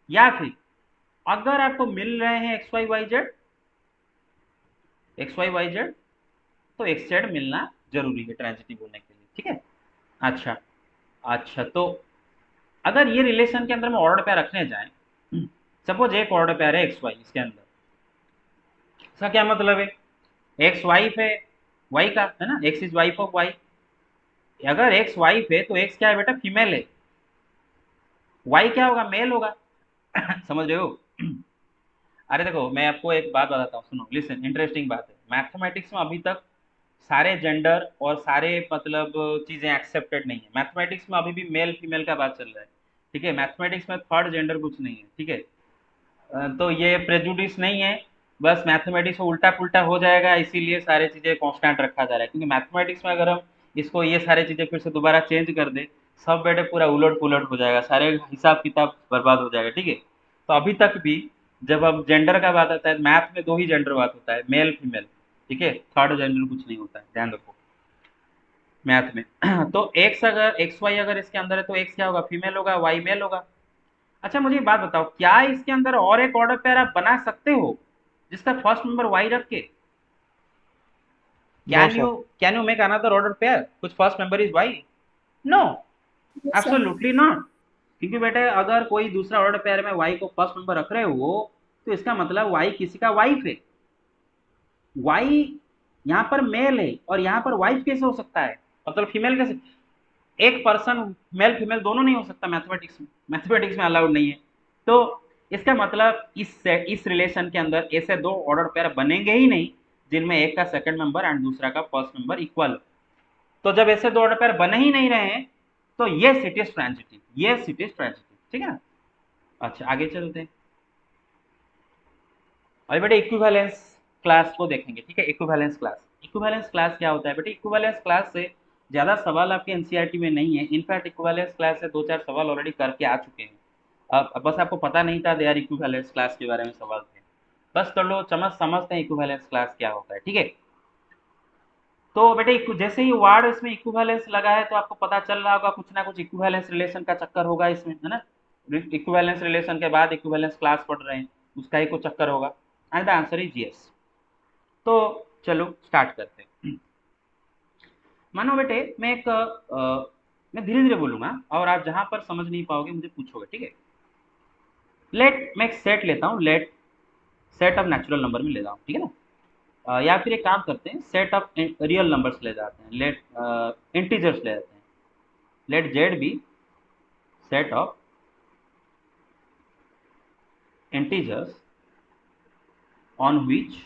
या फिर अगर आपको मिल रहे हैं x y y z, x y y z, तो एक्स जेड मिलना जरूरी है ट्रांजिटिव होने के लिए, ठीक है। अच्छा, अच्छा तो अगर ये रिलेशन के अंदर में ऑर्डर पेयर रखने जाए, सपोज एक ऑर्डर पेयर है एक्स वाई, इसके अंदर इसका क्या मतलब है, एक्स वाइफ है वाई का, है ना, x is wife of y. अगर एक्स वाइफ है तो एक्स क्या है बेटा, फीमेल है, वाई क्या होगा, मेल होगा। समझ रहे हो। अरे देखो मैं आपको एक बात बताता हूँ, सुनो, लिसन, इंटरेस्टिंग बात है, मैथमेटिक्स में अभी तक सारे जेंडर और सारे मतलब चीजें एक्सेप्टेड नहीं है। मैथमेटिक्स में अभी भी मेल फीमेल का बात चल रहा है, ठीक है। मैथमेटिक्स में थर्ड जेंडर कुछ नहीं है, ठीक है। तो ये प्रेजुडिस नहीं है, बस मैथमेटिक्स में उल्टा पुल्टा हो जाएगा, इसीलिए सारी चीज़ें कांस्टेंट रखा जा रहा है। क्योंकि मैथमेटिक्स में अगर हम इसको ये सारी चीज़ें फिर से दोबारा चेंज कर दे, सब बेटे पूरा उलट पुलट हो जाएगा, सारे हिसाब किताब बर्बाद हो जाएगा, ठीक है। तो अभी तक भी जब अब जेंडर का बात आता है, मैथ में दो ही जेंडर बात होता है, मेल फीमेल, ठीक है, थर्ड जेंडर कुछ नहीं होता है, ध्यान रखो मैथ में। तो एक्स अगर एक्स वाई अगर इसके अंदर है तो एक्स क्या होगा, फीमेल होगा, वाई मेल होगा। अच्छा मुझे एक बात बताओ, क्या इसके अंदर और एक ऑर्डर पेयर आप बना सकते हो जिसका फर्स्ट नंबर वाई रख के?
No,
can
sir.
You can you make another order pair कुछ first number is y? No,
Yes, sir.
Absolutely not. क्योंकि बेटे अगर कोई दूसरा ऑर्डर पेयर में वाई को फर्स्ट नंबर रख रहे हो तो इसका मतलब वाई किसी का वाइफ है। वाई यहाँ पर मेल है और यहाँ पर वाइफ कैसे हो सकता है, मतलब फीमेल कैसे? एक पर्सन मेल फीमेल दोनों नहीं हो सकता मैथमेटिक्स में, मैथमेटिक्स में अलाउड नहीं है। तो इसका मतलब इस रिलेशन के अंदर ऐसे दो ऑर्डर पेयर बनेंगे ही नहीं जिनमें एक का सेकंड नंबर एंड दूसरा का फर्स्ट नंबर इक्वल। तो जब ऐसे दो ऑर्डर पेयर बन ही नहीं रहे हैं तो ये सिटी इज ट्रांजिटिव, ये सिटी इज ट्रांजिटिव, ठीक है ना। अच्छा आगे चलते हैं, अभी बेटे इक्विवेलेंस क्लास को देखेंगे, ठीक है। इक्विवेलेंस क्लास, इक्विवेलेंस क्लास क्या होता है बेटे? इक्विवेलेंस क्लास से ज़्यादा सवाल आपके एनसीईआरटी में नहीं है, इनफैक्ट इक्विवेलेंस क्लास से दो चार सवाल ऑलरेडी करके आ चुके हैं। अब बस आपको पता नहीं था यार इक्विवेलेंस क्लास के बारे में सवाल थे, बस कर लो, समझते हैं इक्विवेलेंस क्लास क्या होता है, ठीक है। तो बेटे जैसे ही वर्ड इसमें इक्विवेलेंस लगा है तो आपको पता चल रहा होगा कुछ ना कुछ इक्विवेलेंस रिलेशन का चक्कर होगा इसमें, है ना। इक्विवेलेंस रिलेशन के बाद इक्विवेलेंस क्लास पढ़ रहे हैं, उसका ही कुछ चक्कर होगा, and the answer is yes. तो चलो स्टार्ट करते हैं। मानो बेटे मैं धीरे धीरे बोलूंगा और आप जहां पर समझ नहीं पाओगे मुझे पूछोगे, ठीक है। लेट मैं एक सेट लेता हूँ, let set of natural number में ले जाऊँ, ठीक है ना। या फिर एक काम करते हैं, सेट ऑफ रियल नंबर्स ले जाते हैं, लेट इंटीजर्स ले जाते हैं। Let Z be set of integers on which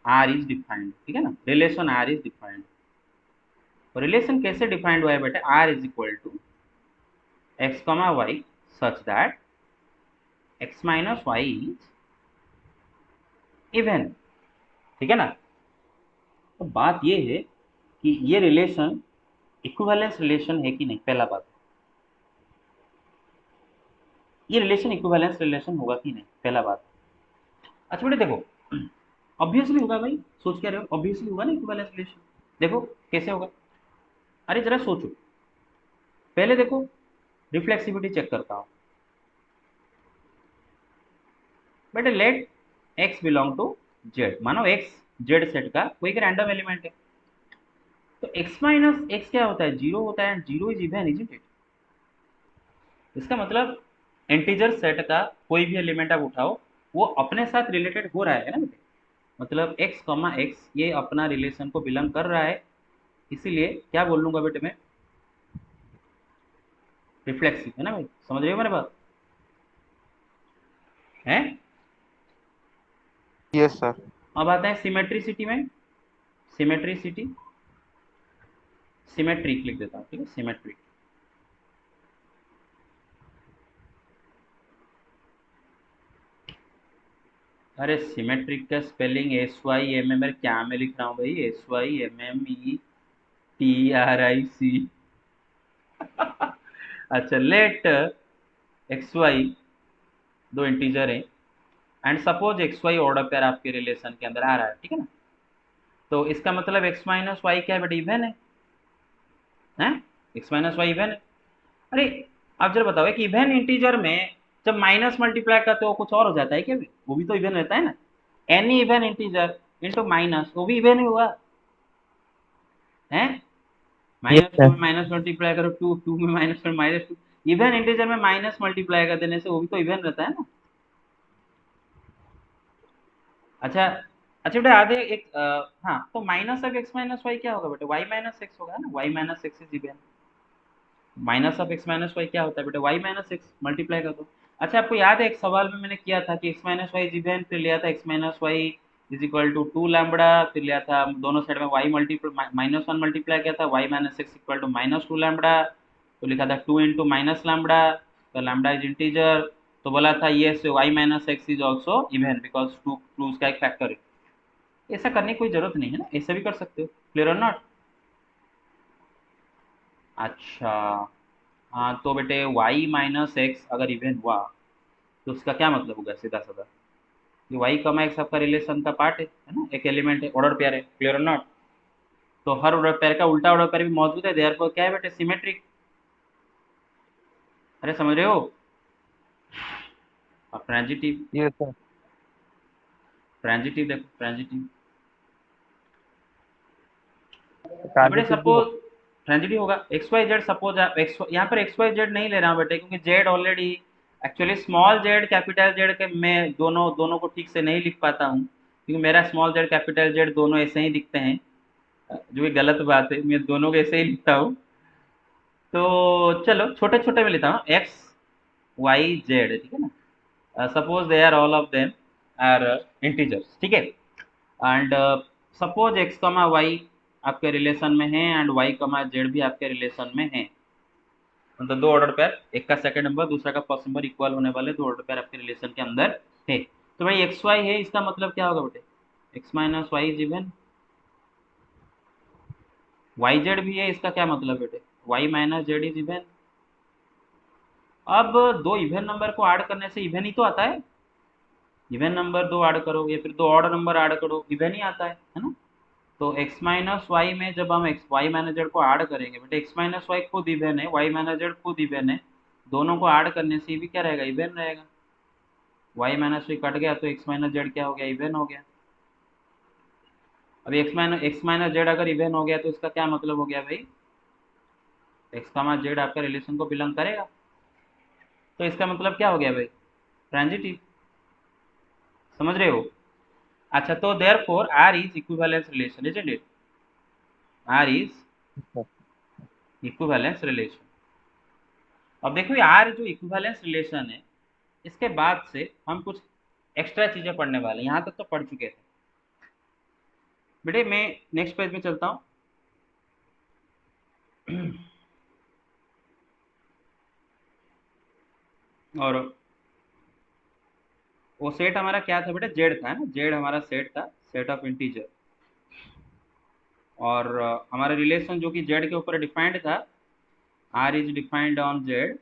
R is defined, ठीक है ना, relation R is defined. Relation कैसे डिफाइंड हुआ है बेटे? R is equal to x comma y such that x minus y is even, ठीक है ना। तो बात ये है कि ये रिलेशन इक्विवेलेंस रिलेशन है कि नहीं, पहला बात, ये रिलेशन इक्विवेलेंस रिलेशन होगा कि नहीं, पहला बात। अच्छा बेटे देखो, ऑब्वियसली होगा भाई, सोच क्या रहे हो, ऑब्वियसली होगा ना इक्विवेलेंस रिलेशन। देखो कैसे होगा, अरे जरा सोचो, पहले देखो रिफ्लेक्सिविटी चेक करता हूँ बेटे। Let x belong to Z, मानो एक्स जेड सेट का कोई एक रैंडम एलिमेंट है, तो एक्स माइनस एक्स क्या होता है, जीरो होता है, and zero is even, is it? इसका मतलब इंटीजर सेट का कोई भी एलिमेंट आप उठाओ वो अपने साथ रिलेटेड हो रहा है ना बेटे। मतलब एक्स कॉमा एक्स ये अपना रिलेशन को बिलोंग कर रहा है, इसीलिए क्या बोल लूंगा बेटे मैं, रिफ्लेक्सिव, है ना भाई, समझ रहे हो मेरे बात है।
Yes, sir.
अब आता है सिमेट्रिसिटी में, सिमेट्रिसिटी, सिमेट्रिक लिख देता हूँ, ठीक है, सिमेट्रिक। अरे सिमेट्रिक का spelling S Y M M, क्या मैं लिख रहा हूँ भाई, S Y M M E T R I C. अच्छा लेट एक्स वाई दो इंटीजर है and suppose x y order pair आपके रिलेशन के अंदर आ रहा है, ठीक है ना। तो इसका मतलब एक्स माइनस वाई क्या है बेटा, इवन है, हैं? एक्स माइनस वाई इवन है। अरे आप जरा बताओ, एक इवन इंटीजर में जब माइनस मल्टीप्लाई करते हो कुछ और हो जाता है क्या? वो भी तो इवन रहता है ना। Any even integer into minus, वो भी इवन ही हुआ है।
Yes,
minus two
sir.
में माइनस मल्टीप्लाई करो, टू टू में माइनस में माइनस टू, इवन इंटीजर में माइनस मल्टीप्लाई कर देने से वो भी तो इवन रहता है ना। अच्छा अच्छा बेटा आधे एक हाँ, तो minus of x minus y क्या होगा बेटा, वाई माइनस एक्स होगा ना, y minus x is even. Minus of x minus y क्या होता है बेटा, वाई माइनस एक्स, मल्टीप्लाई कर दो। अच्छा आपको याद है एक सवाल में मैंने किया था कि x minus y is even, फिर लिया था x minus y is equal to two lambda, फिर लिया था दोनों साइड में y multiply minus one multiply किया था, y minus x equal to minus two lambda, तो लिखा था टू इंटू माइनस लैम्बडा, तो लैम्बडा इज इंटीजर, तो बोला था ये y minus x is also even because two उसका एक फैक्टर है। ऐसा करने की कोई जरूरत नहीं है ना, ऐसा भी कर सकते हो, क्लियर और नॉट। अच्छा हाँ, तो बेटे y माइनस एक्स अगर इवन हुआ तो उसका क्या मतलब होगा, सीधा साधा ये y कमा एक्स आपका रिलेशन का पार्ट है ना, एक एलिमेंट है, ऑर्डर पेयर है, क्लियर और नॉट। तो हर ऑर्डर पेयर का उल्टा ऑर्डर पेयर भी मौजूद है, देयरफॉर क्या है बेटे, सिमेट्रिक। अरे समझ रहे हो, और ट्रांजिटिव,
Yes, sir.
ट्रांजिटिव देखो ट्रांजिटिव, अब बेटे
Transitive भी हो.
सपोज ट्रांजिटिव होगा, एक्स वाई जेड, सपोज आप एक्स यहाँ पर एक्स वाई जेड नहीं ले रहा हूँ बेटे, क्योंकि Z already, actually small Z capital Z के मैं दोनों दोनों को ठीक से नहीं लिख पाता हूँ, क्योंकि मेरा स्मॉल जेड कैपिटल जेड दोनों ऐसे ही दिखते हैं, जो कि गलत बात है, मैं दोनों को ऐसे ही लिखता हूँ। तो चलो छोटे छोटे में लेता हूँ, एक्स वाई जेड, ठीक है ना, suppose they are all of them are integers, ठीक है, and suppose x comma y आपके रिलेशन में है एंड वाई कमा जेड भी आपके रिलेशन में है, मतलब दो ऑर्डर पेयर, एक का सेकंड नंबर दूसरा का फर्स्ट नंबर इक्वल होने वाले दो ऑर्डर पेयर आपके रिलेशन के अंदर है। तो भाई एक्स वाई है, इसका मतलब क्या होगा बेटे, x minus y is even, y z भी है, इसका क्या मतलब बेटे, y minus z is even. अब दो इवन नंबर को ऐड करने से इवन ही तो आता है, इवन नंबर दो ऐड करो या फिर दो ऑड नंबर ऐड करो, इवन ही आता है ना। तो x माइनस वाई में जब हम एक्स वाई माइनस जेड को ऐड करेंगे बेटे, एक्स माइनस वाई खुद इवन है, वाई माइनस जेड खुद इवन है, दोनों को ऐड करने से भी क्या रहेगा, इवन रहेगा। वाई माइनस वाई कट गया तो एक्स माइनस जेड क्या हो गया, इवन हो गया। अब एक्स माइनस जेड अगर इवन हो गया तो इसका क्या मतलब हो गया भाई, एक्स का जेड आपका रिलेशन को बिलोंग करेगा, तो इसका मतलब क्या हो गया भाई, ट्रांजिटिव, समझ रहे हो। अच्छा तो therefore R is equivalence relation, isn't it, R is equivalence relation. अब देखो आर जो इक्विवेलेंस रिलेशन है, इसके बाद से हम कुछ एक्स्ट्रा चीजें पढ़ने वाले हैं, यहाँ तक तो पढ़ चुके थे बेटे। मैं नेक्स्ट पेज में चलता हूँ। और वो सेट हमारा क्या था बेटा, जेड था ना, जेड हमारा सेट था, सेट ऑफ इंटीजर, और हमारा रिलेशन जो कि जेड के ऊपर डिफाइंड था, R is defined on Z,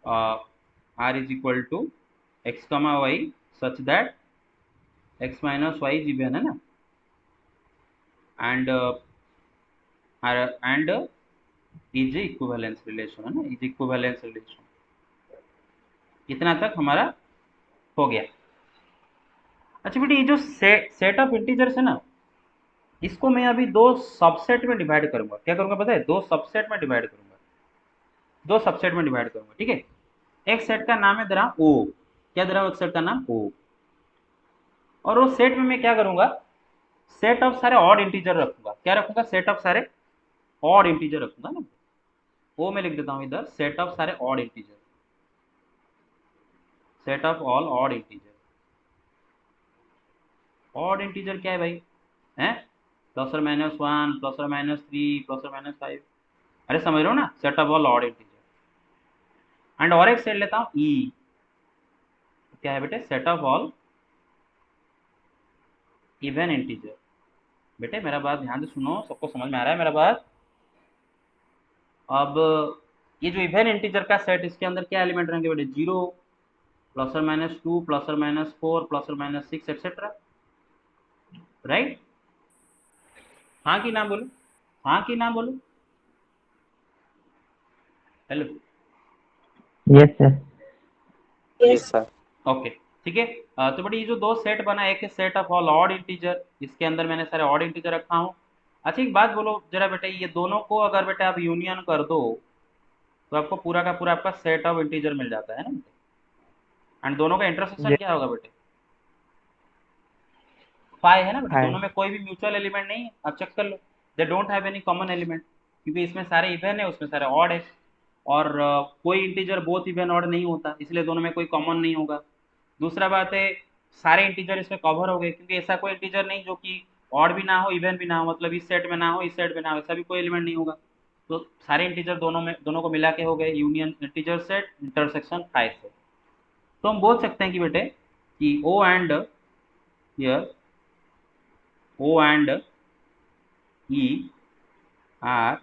R is equal to x comma y such that x minus y is even, है ना, and and is equivalence relation, है ना, इज इक्विवेलेंस रिलेशन। इतना तक हमारा हो गया। अच्छा बेटे ये जो सेट ऑफ इंटीजर्स है ना, इसको मैं अभी दो सबसेट में डिवाइड करूंगा, क्या करूंगा पता है, दो सबसेट में डिवाइड करूंगा, दो सबसेट में डिवाइड करूंगा, ठीक है। एक सेट का नाम है दे रहा हूं ओ, क्या दे रहा हूं, एक सेट का नाम ओ, और उस सेट में मैं क्या करूंगा, सेट ऑफ सारे ऑड इंटीजर रखूंगा, क्या रखूंगा, सेट ऑफ सारे ऑड इंटीजर रखूंगा ना, ओ मैं लिख देता हूं इधर, सेट ऑफ सारे odd integer, set of all odd integer. Odd integer क्या है भाई, हैं, प्लस और माइनस वन, प्लस और माइनस थ्री, प्लस और माइनस फाइव, अरे समझ रहे हो ना, set of all odd integer. And और एक सेट लेता हूं ई, क्या है बेटे, set of all even integer. बेटे मेरा बात ध्यान से सुनो, सबको समझ में आ रहा है मेरा बात। अब ये जो इवन इंटीजर का सेट, इसके अंदर क्या एलिमेंट रहेंगे बेटे? 0 ±2 ±4 ±6 एक्सेट्रा, राइट? हाँ कि ना बोलो, हाँ कि ना बोलो? Hello,
Yes, sir.
Yes, sir.
Okay, ठीक है। तो बेटे ये जो दो सेट बना, एक है set of all odd integer, इसके अंदर मैंने सारे ऑड इंटीजर रखा हूँ। अच्छा एक बात बोलो जरा बेटे, ये दोनों को अगर बेटे आप यूनियन कर दो तो आपको पूरा का पूरा आपका सेट ऑफ इंटीजर मिल जाता है ना बेटे? एंड दोनों का इंटरसेक्शन
Yes.
क्या होगा बेटे? फाइव है ना बेटे?
Hi.
दोनों में कोई भी म्यूचुअल एलिमेंट नहीं है, आप चेक कर लो। They don't have any common element, क्योंकि इसमें सारे इवन है, उसमें सारे ऑड है। और कोई इंटीजर बोथ इवन ऑड नहीं होता, इसलिए दोनों में कोई कॉमन नहीं होगा। दूसरा बात है, सारे इंटीजर इसमें कवर हो गए, क्योंकि ऐसा कोई इंटीजर नहीं जो कि ऑड भी ना हो इवन भी ना हो, मतलब इस सेट में ना हो इस सेट में ना हो, ऐसा भी कोई एलिमेंट नहीं होगा। तो सारे इंटीजर दोनों को मिला के हो गए union integer set intersection five set. तो हम बोल सकते हैं कि बेटे कि O and here O and E are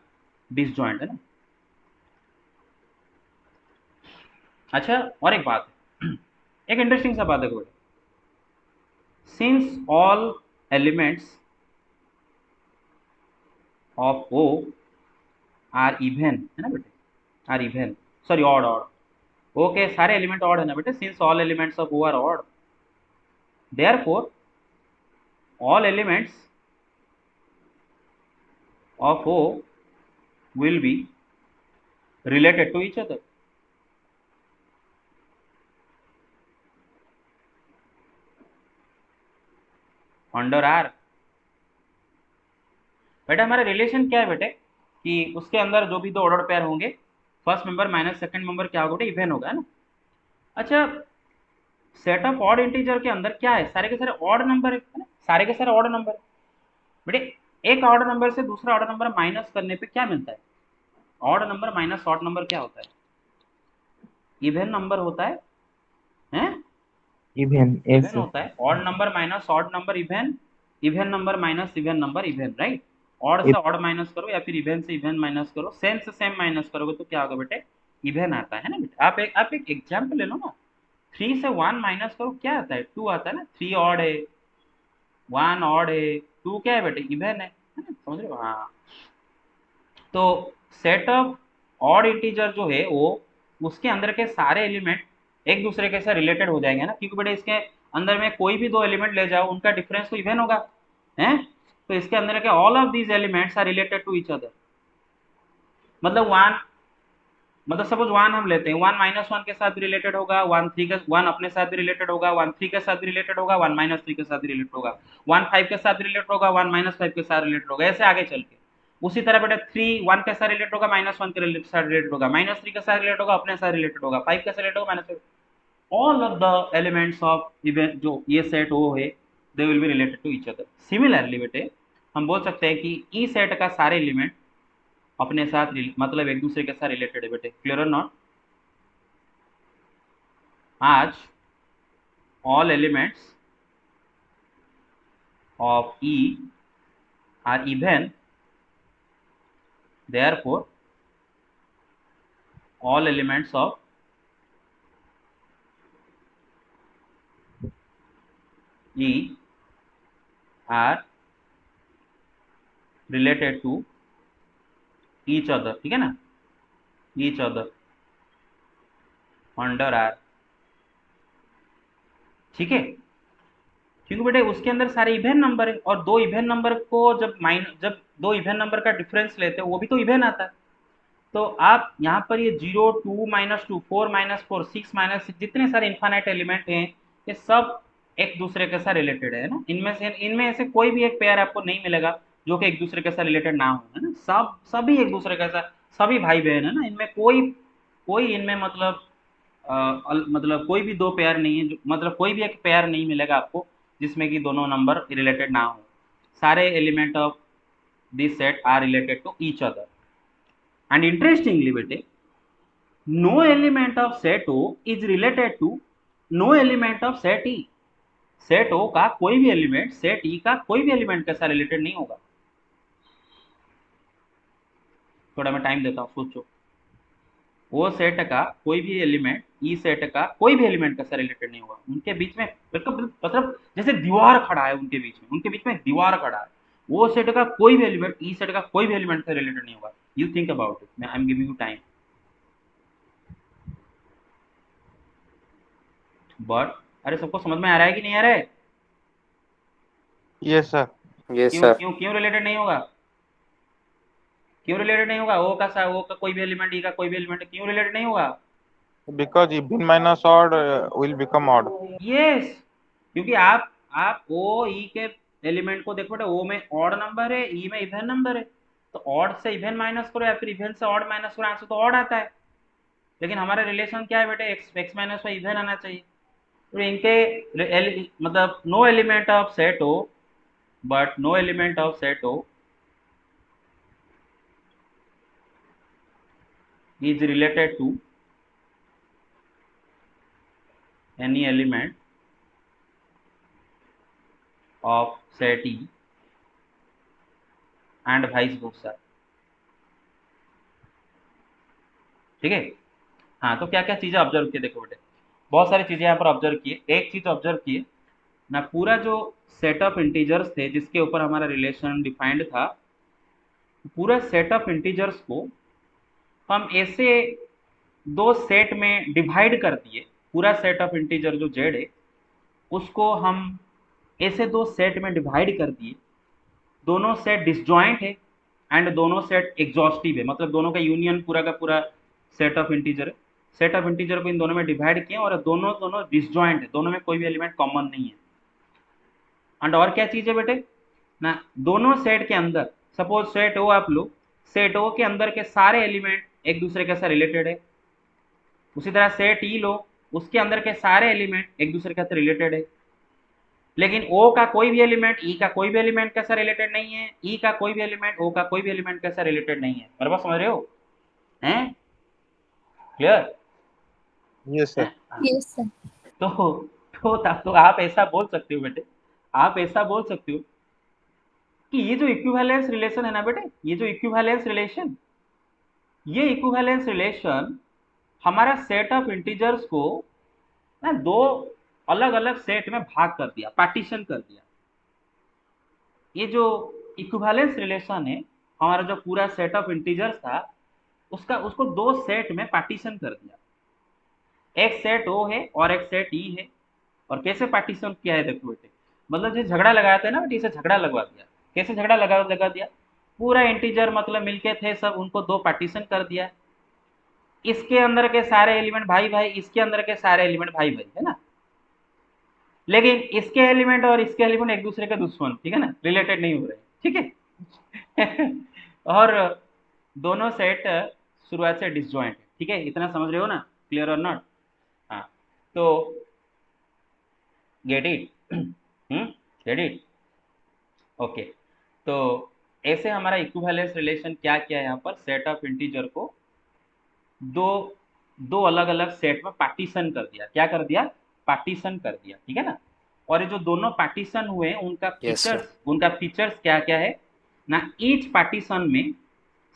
disjoint, है ना? अच्छा और एक बात है, एक इंटरेस्टिंग सा बात है बेटे, since all elements of O are even, है ना बेटे? Are even, sorry odd, okay सारे एलिमेंट ऑड है ना बेटे? Since all elements of O are odd, therefore all elements of O will be related to each other. Under R बेटा हमारा relation क्या है बेटे कि उसके अंदर जो भी दो ऑर्डर पेयर होंगे, first member minus second member क्या होगा बेटे? इवन होगा, है ना? अच्छा सेट ऑफ ऑड इंटीजर के अंदर क्या है? सारे के सारे ऑड नंबर है ना? सारे के सारे ऑड नंबर बेटे। एक ऑड नंबर से दूसरा ऑड नंबर माइनस करने पे क्या मिलता है? Odd number minus odd number क्या होता है? इवन नंबर होता है, हैं?
Even. Yes,
even
sir.
होता है। Odd number minus odd number even, even number minus even number even, right? Odd से
If
ऑड माइनस करो या फिर इवन से इवन माइनस करो, सेम से सेम माइनस करोगे तो क्या होगा बेटे? इवन आता है ना बेटे? आप एक एग्जाम्पल ले लो ना, 3 से 1 माइनस करो क्या आता है? 2 आता है ना। 3 ऑड है, 1 ऑड है, 2 क्या है बेटे? इवन है ना? समझ रहे हो? हाँ। तो सेट ऑफ ऑड इंटीजर जो है वो, उसके अंदर के सारे एलिमेंट एक दूसरे के साथ रिलेटेड हो जाएंगे ना, क्योंकि बेटे इसके अंदर में कोई भी दो एलिमेंट ले जाओ उनका डिफरेंस तो इवन होगा, हैं? तो इसके अंदर के all of these elements are related to each other. मतलब वन, मतलब सपोज 1 हम लेते हैं, 1 -1 के साथ भी रिलेटेड होगा, 1 3 के 1 अपने साथ भी रिलेटेड होगा, 1 3 के साथ भी रिलेटेड होगा, 1 -3 के साथ भी रिलेटेड होगा, 1 5 के साथ रिलेटेड होगा, 1 -5 के साथ रिलेटेड होगा, ऐसे आगे चल के। उसी तरह बेटा 3 1 के साथ रिलेटेड होगा, -1 के साथ रिलेटेड होगा, -3 के साथ रिलेटेड होगा, अपने साथ रिलेटेड होगा, 5 के साथ रिलेटेड होगा, -5। All of the elements of event जो ये सेट ओ है, they will be related to each other. Similarly बेटे हम बोल सकते हैं कि ई सेट का सारे एलिमेंट अपने साथ मतलब एक दूसरे के साथ रिलेटेड है बेटे। क्लियर और नॉट? आज all elements of E are even, therefore all elements of E are related to each other, ठीक है ना? each other under R, ठीक है? क्योंकि बेटे उसके अंदर सारे इवन नंबर है, और दो इवन नंबर को जब दो इवन नंबर का डिफरेंस लेते हैं वो भी तो इवन आता है। तो आप यहाँ पर ये 0 2 -2 4 -4 6 -6 जितने सारे इन्फानाइट एलिमेंट हैं, ये सब एक दूसरे के साथ रिलेटेड है ना? इनमें से कोई भी एक पेयर आपको नहीं मिलेगा जो कि एक दूसरे के साथ रिलेटेड ना हो, है ना? सभी एक दूसरे के साथ, सभी भाई बहन है ना? इनमें कोई कोई इनमें मतलब मतलब कोई भी दो पेयर नहीं है, मतलब कोई भी एक पेयर नहीं मिलेगा आपको जिसमें कि दोनों नंबर रिलेटेड ना हो। सारे element of this set are related to each other. And interestingly बेटे, no element of set O is related to no element of set E. Set O का कोई भी एलिमेंट सेट ई का कोई भी एलिमेंट के साथ रिलेटेड नहीं होगा। थोड़ा मैं टाइम देता हूँ, सोचो। वो सेट का कोई भी एलिमेंट ई सेट का कोई भी एलिमेंट का रिलेटेड नहीं होगा उनके बीच में, मतलब जैसे दीवार खड़ा है उनके बीच में, उनके बीच में दीवार खड़ा है, वो सेट का कोई भी एलिमेंट ई सेट का कोई भी एलिमेंट से रिलेटेड नहीं होगा। You think about it, I am giving you time. But अरे सबको समझ में आ रहा है कि नहीं आ रहा है?
Yes, sir.
Yes,
क्यों
sir.
क्यों क्यों रिलेटेड नहीं होगा? क्यों रिलेटेड नहीं होगा? ओ का कोई भी एलिमेंट ई का कोई भी एलिमेंट क्यों रिलेटेड नहीं होगा?
Because even minus odd will become odd.
Yes, क्योंकि आप ओ ई के एलिमेंट को देखो बेटा, ओ में ऑड नंबर है, ई में इवन नंबर है, तो ऑड से इवन माइनस करो या फिर इवन से ऑड माइनस करो, आंसर तो ऑड आता है। लेकिन हमारा रिलेशन क्या है बेटे, एक्स माइनस वाई इवन आना चाहिए। तो इनके मतलब no element of set O, but no element of set O is related to any element of set E and vice versa। ठीक है? हाँ, तो क्या क्या चीजें ऑब्जर्व किए देखो बेटे, बहुत सारी चीजें यहाँ पर ऑब्जर्व किए। एक चीज ऑब्जर्व किए ना, पूरा जो सेट ऑफ इंटीजर्स थे जिसके ऊपर हमारा रिलेशन डिफाइंड था, पूरा सेट ऑफ इंटीजर्स को हम ऐसे दो सेट में डिवाइड कर दिए। पूरा सेट ऑफ इंटीजर जो जेड है उसको हम ऐसे दो सेट में डिवाइड कर दिए, दोनों सेट डिसजॉइंट है एंड दोनों सेट एग्जॉस्टिव है, मतलब दोनों का यूनियन पूरा का पूरा सेट ऑफ इंटीजर है। सेट ऑफ इंटीजर को इन दोनों में डिवाइड किया और दोनों दोनों डिसजॉइंट है, दोनों में कोई भी एलिमेंट कॉमन नहीं है। एंड और क्या चीज है बेटे ना, दोनों सेट के अंदर, सपोज सेट ओ आप लो, सेट ओ के अंदर के सारे एलिमेंट एक दूसरे के साथ रिलेटेड है। उसी तरह सेट ई लो, उसके अंदर के सारे एलिमेंट एक दूसरे के साथ रिलेटेड है। लेकिन ओ का कोई भी एलिमेंट ई का कोई भी एलिमेंट के साथ रिलेटेड नहीं है, ई का कोई भी एलिमेंट ओ का कोई भी एलिमेंट के साथ रिलेटेड नहीं है। बराबर समझ रहे हो? हैं? Clear?
Yes, sir.
Yes, sir.
तो आप ऐसा बोल सकते हो बेटे, आप ऐसा बोल सकते हो कि ये जो इक्विवेलेंस रिलेशन है ना बेटे, ये जो इक्विवेलेंस रिलेशन, ये इक्विवेलेंस रिलेशन हमारा सेट ऑफ इंटीजर्स को ना दो अलग अलग सेट में भाग कर दिया, पार्टीशन कर दिया। ये जो इक्विवेलेंस रिलेशन है, हमारा जो पूरा सेट ऑफ इंटीजर्स था उसको दो सेट में पार्टीशन कर दिया। एक सेट ओ है और एक सेट ई है। और कैसे पार्टीशन किया है देखो बेटे, मतलब जो झगड़ा लगाया था ना बेटे, इसे झगड़ा लगवा दिया। कैसे झगड़ा लगा दिया, पूरा इंटीजर मतलब मिलके थे सब, उनको दो पार्टीशन कर दिया। इसके अंदर के सारे एलिमेंट भाई भाई, इसके अंदर के सारे एलिमेंट भाई भाई, है ना। लेकिन इसके एलिमेंट और इसके एलिमेंट एक दूसरे के दुश्मन, ठीक है ना, रिलेटेड नहीं हो रहे, ठीक है। और दोनों सेट शुरुआत से डिसजॉइंट है, ठीक है, इतना समझ रहे हो ना? क्लियर और नॉट? हाँ, तो get it? Get it? Okay, तो ऐसे हमारा इक्विवेलेंस रिलेशन क्या किया है, यहाँ पर सेट ऑफ इंटीजर को दो अलग अलग सेट में पार्टीशन कर दिया। क्या कर दिया? पार्टीशन कर दिया, ठीक है ना। और ये जो दोनों पार्टीशन हुए उनका
Yes, sir.
फीचर्स क्या क्या है ना, ईच पार्टीशन में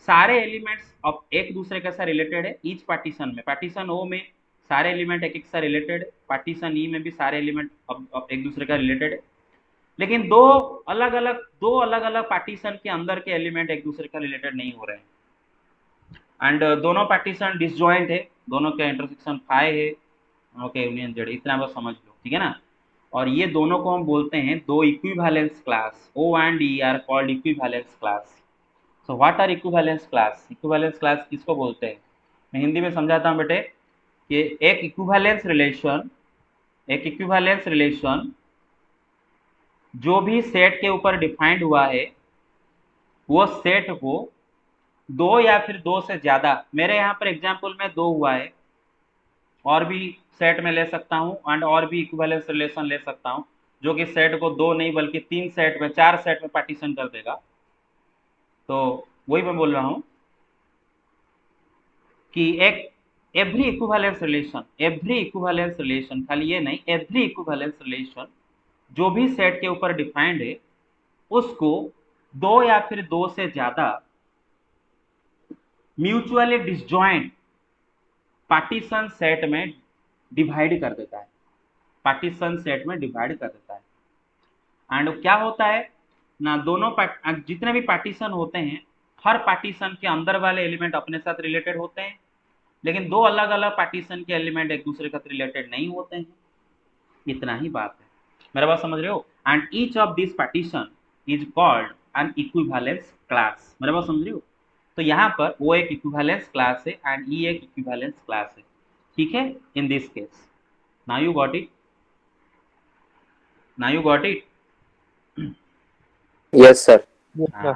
सारे एलिमेंट्स अब एक दूसरे के साथ रिलेटेड है। ईच पार्टीशन में, पार्टीशन ओ में सारे एलिमेंट एक एक साथ रिलेटेड है, पार्टीशन ई में भी सारे एलिमेंट अब एक दूसरे का रिलेटेड है। लेकिन दो अलग अलग पार्टीशन के अंदर के एलिमेंट एक दूसरे का रिलेटेड नहीं हो रहे हैं। एंड दोनों पार्टीशन डिसजॉइंट है, दोनों का इंटरसेक्शन फाई है, दोनों का यूनियन जेड, इतना बस समझ लो, ठीक है ना। और ये दोनों को हम बोलते हैं दो equivalence class. O and E are called equivalence class. So what are equivalence class? Equivalence class किसको बोलते हैं? मैं हिंदी में समझाता हूँ बेटे कि एक इक्विवेलेंस रिलेशन जो भी सेट के ऊपर डिफाइंड हुआ है, वो सेट को दो या फिर दो से ज्यादा, मेरे यहाँ पर एग्जाम्पल में दो हुआ है, और भी सेट में ले सकता हूँ एंड और भी इक्विवेलेंस रिलेशन ले सकता हूँ जो कि सेट को दो नहीं बल्कि तीन सेट में, चार सेट में पार्टीशन कर देगा। तो वही मैं बोल रहा हूँ कि एक एवरी इक्विवेलेंस रिलेशन, खाली ये नहीं, एवरी इक्विवेलेंस रिलेशन जो भी सेट के ऊपर डिफाइंड है उसको दो या फिर दो से ज्यादा म्यूचुअली डिसजॉइंट पार्टीशन सेट में डिवाइड कर देता है, पार्टीशन सेट में डिवाइड कर देता है। एंड क्या होता है ना, दोनों जितने भी पार्टीशन होते हैं, हर पार्टीशन के अंदर वाले एलिमेंट अपने साथ रिलेटेड होते हैं, लेकिन दो अलग अलग पार्टीशन के एलिमेंट एक दूसरे के साथ रिलेटेड नहीं होते हैं। इतना ही बात है, मेरा बात समझ रहे हो। And each of this partition is called an equivalence class, मेरा बात समझ रहे हो। तो यहाँ पर वो एक इक्विवेलेंस क्लास है एंड ई एक इक्विवेलेंस क्लास है, ठीक है। In this case, now you got it, now you got it.
Yes, sir.
Yes, sir.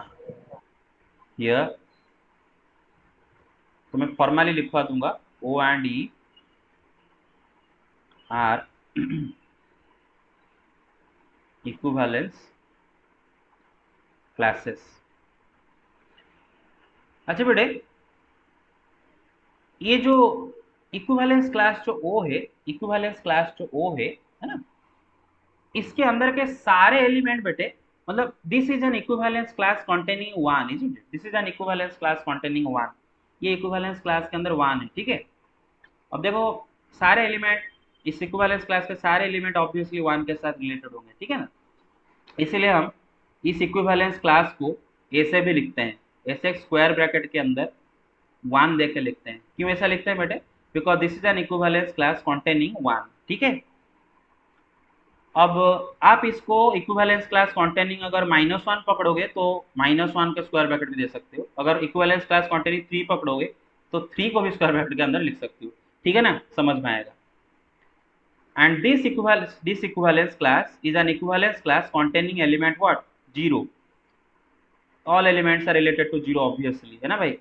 यह तो मैं फॉर्मली लिखवा दूंगा, O and E are equivalence classes. अच्छा बेटे, ये जो इक्विवेलेंस क्लास जो ओ है, इक्विवेलेंस क्लास जो ओ है ना, इसके अंदर के सारे एलिमेंट बेटे, मतलब this is an equivalence class containing one, is it, this is an equivalence class containing one, ये इक्विवेलेंस क्लास के अंदर वन है, ठीक है। अब देखो सारे एलिमेंट, इस इक्विवेलेंस क्लास के सारे एलिमेंट ऑब्वियसली वन के साथ रिलेटेड होंगे, ठीक है ना। इसीलिए हम इस इक्विवेलेंस क्लास को ऐसे भी लिखते हैं, ऐसे स्क्वायर ब्रैकेट के अंदर वन दे के लिखते हैं। क्यों ऐसा लिखते हैं बेटे, because this is an equivalence class containing one, ठीक है। अब आप इसको इक्विवेलेंस क्लास कंटेनिंग अगर -1 पकड़ोगे तो -1 के स्क्वायर ब्रैकेट भी दे सकते हो, अगर इक्विवेलेंस क्लास कंटेनिंग 3 पकड़ोगे तो 3 को भी स्क्वायर ब्रैकेट के अंदर लिख सकते हो, ठीक है ना, समझ में आएगा। And this equivalence class is an equivalence class containing element what, 0, all elements are related to 0 obviously, है ना भाई।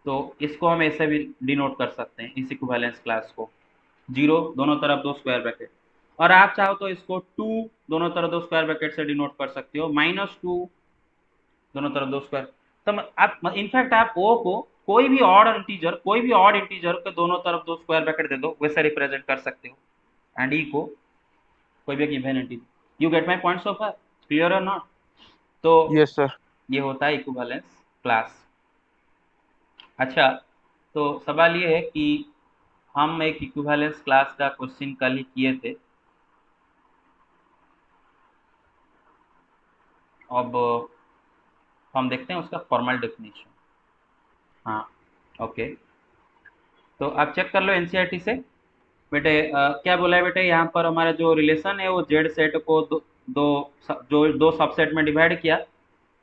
तो इसको हम ऐसे भी डिनोट कर सकते हैं, इस इक्विवेलेंस क्लास को 0 दोनों तरफ 2 स्क्वायर ब्रैकेट, और आप चाहो तो इसको 2 दोनों तरफ 2 स्क्वायर ब्रैकेट से डिनोट कर सकते हो, -2 दोनों तरफ 2 स्क्वायर। तो आप इनफैक्ट आप ओ को कोई भी ऑड इंटीजर, कोई भी ऑड इंटीजर के दोनों तरफ 2 स्क्वायर ब्रैकेट दे दो, वैसे रिप्रेजेंट कर सकते हो। एंड ई को कोई भी given integer, you get my point so far, clear और नॉट। तो
Yes, sir.
ये होता है इक्विवेलेंस क्लास। अच्छा, तो सवाल ये है कि हम एक इक्विवेलेंस क्लास का क्वेश्चन कल ही किए थे, अब हम देखते हैं उसका फॉर्मल डेफिनेशन। हाँ ओके, तो आप चेक कर लो एनसीईआरटी से बेटे। क्या बोला है बेटे, यहाँ पर हमारा जो रिलेशन है वो जेड सेट को दो सबसेट में डिवाइड किया,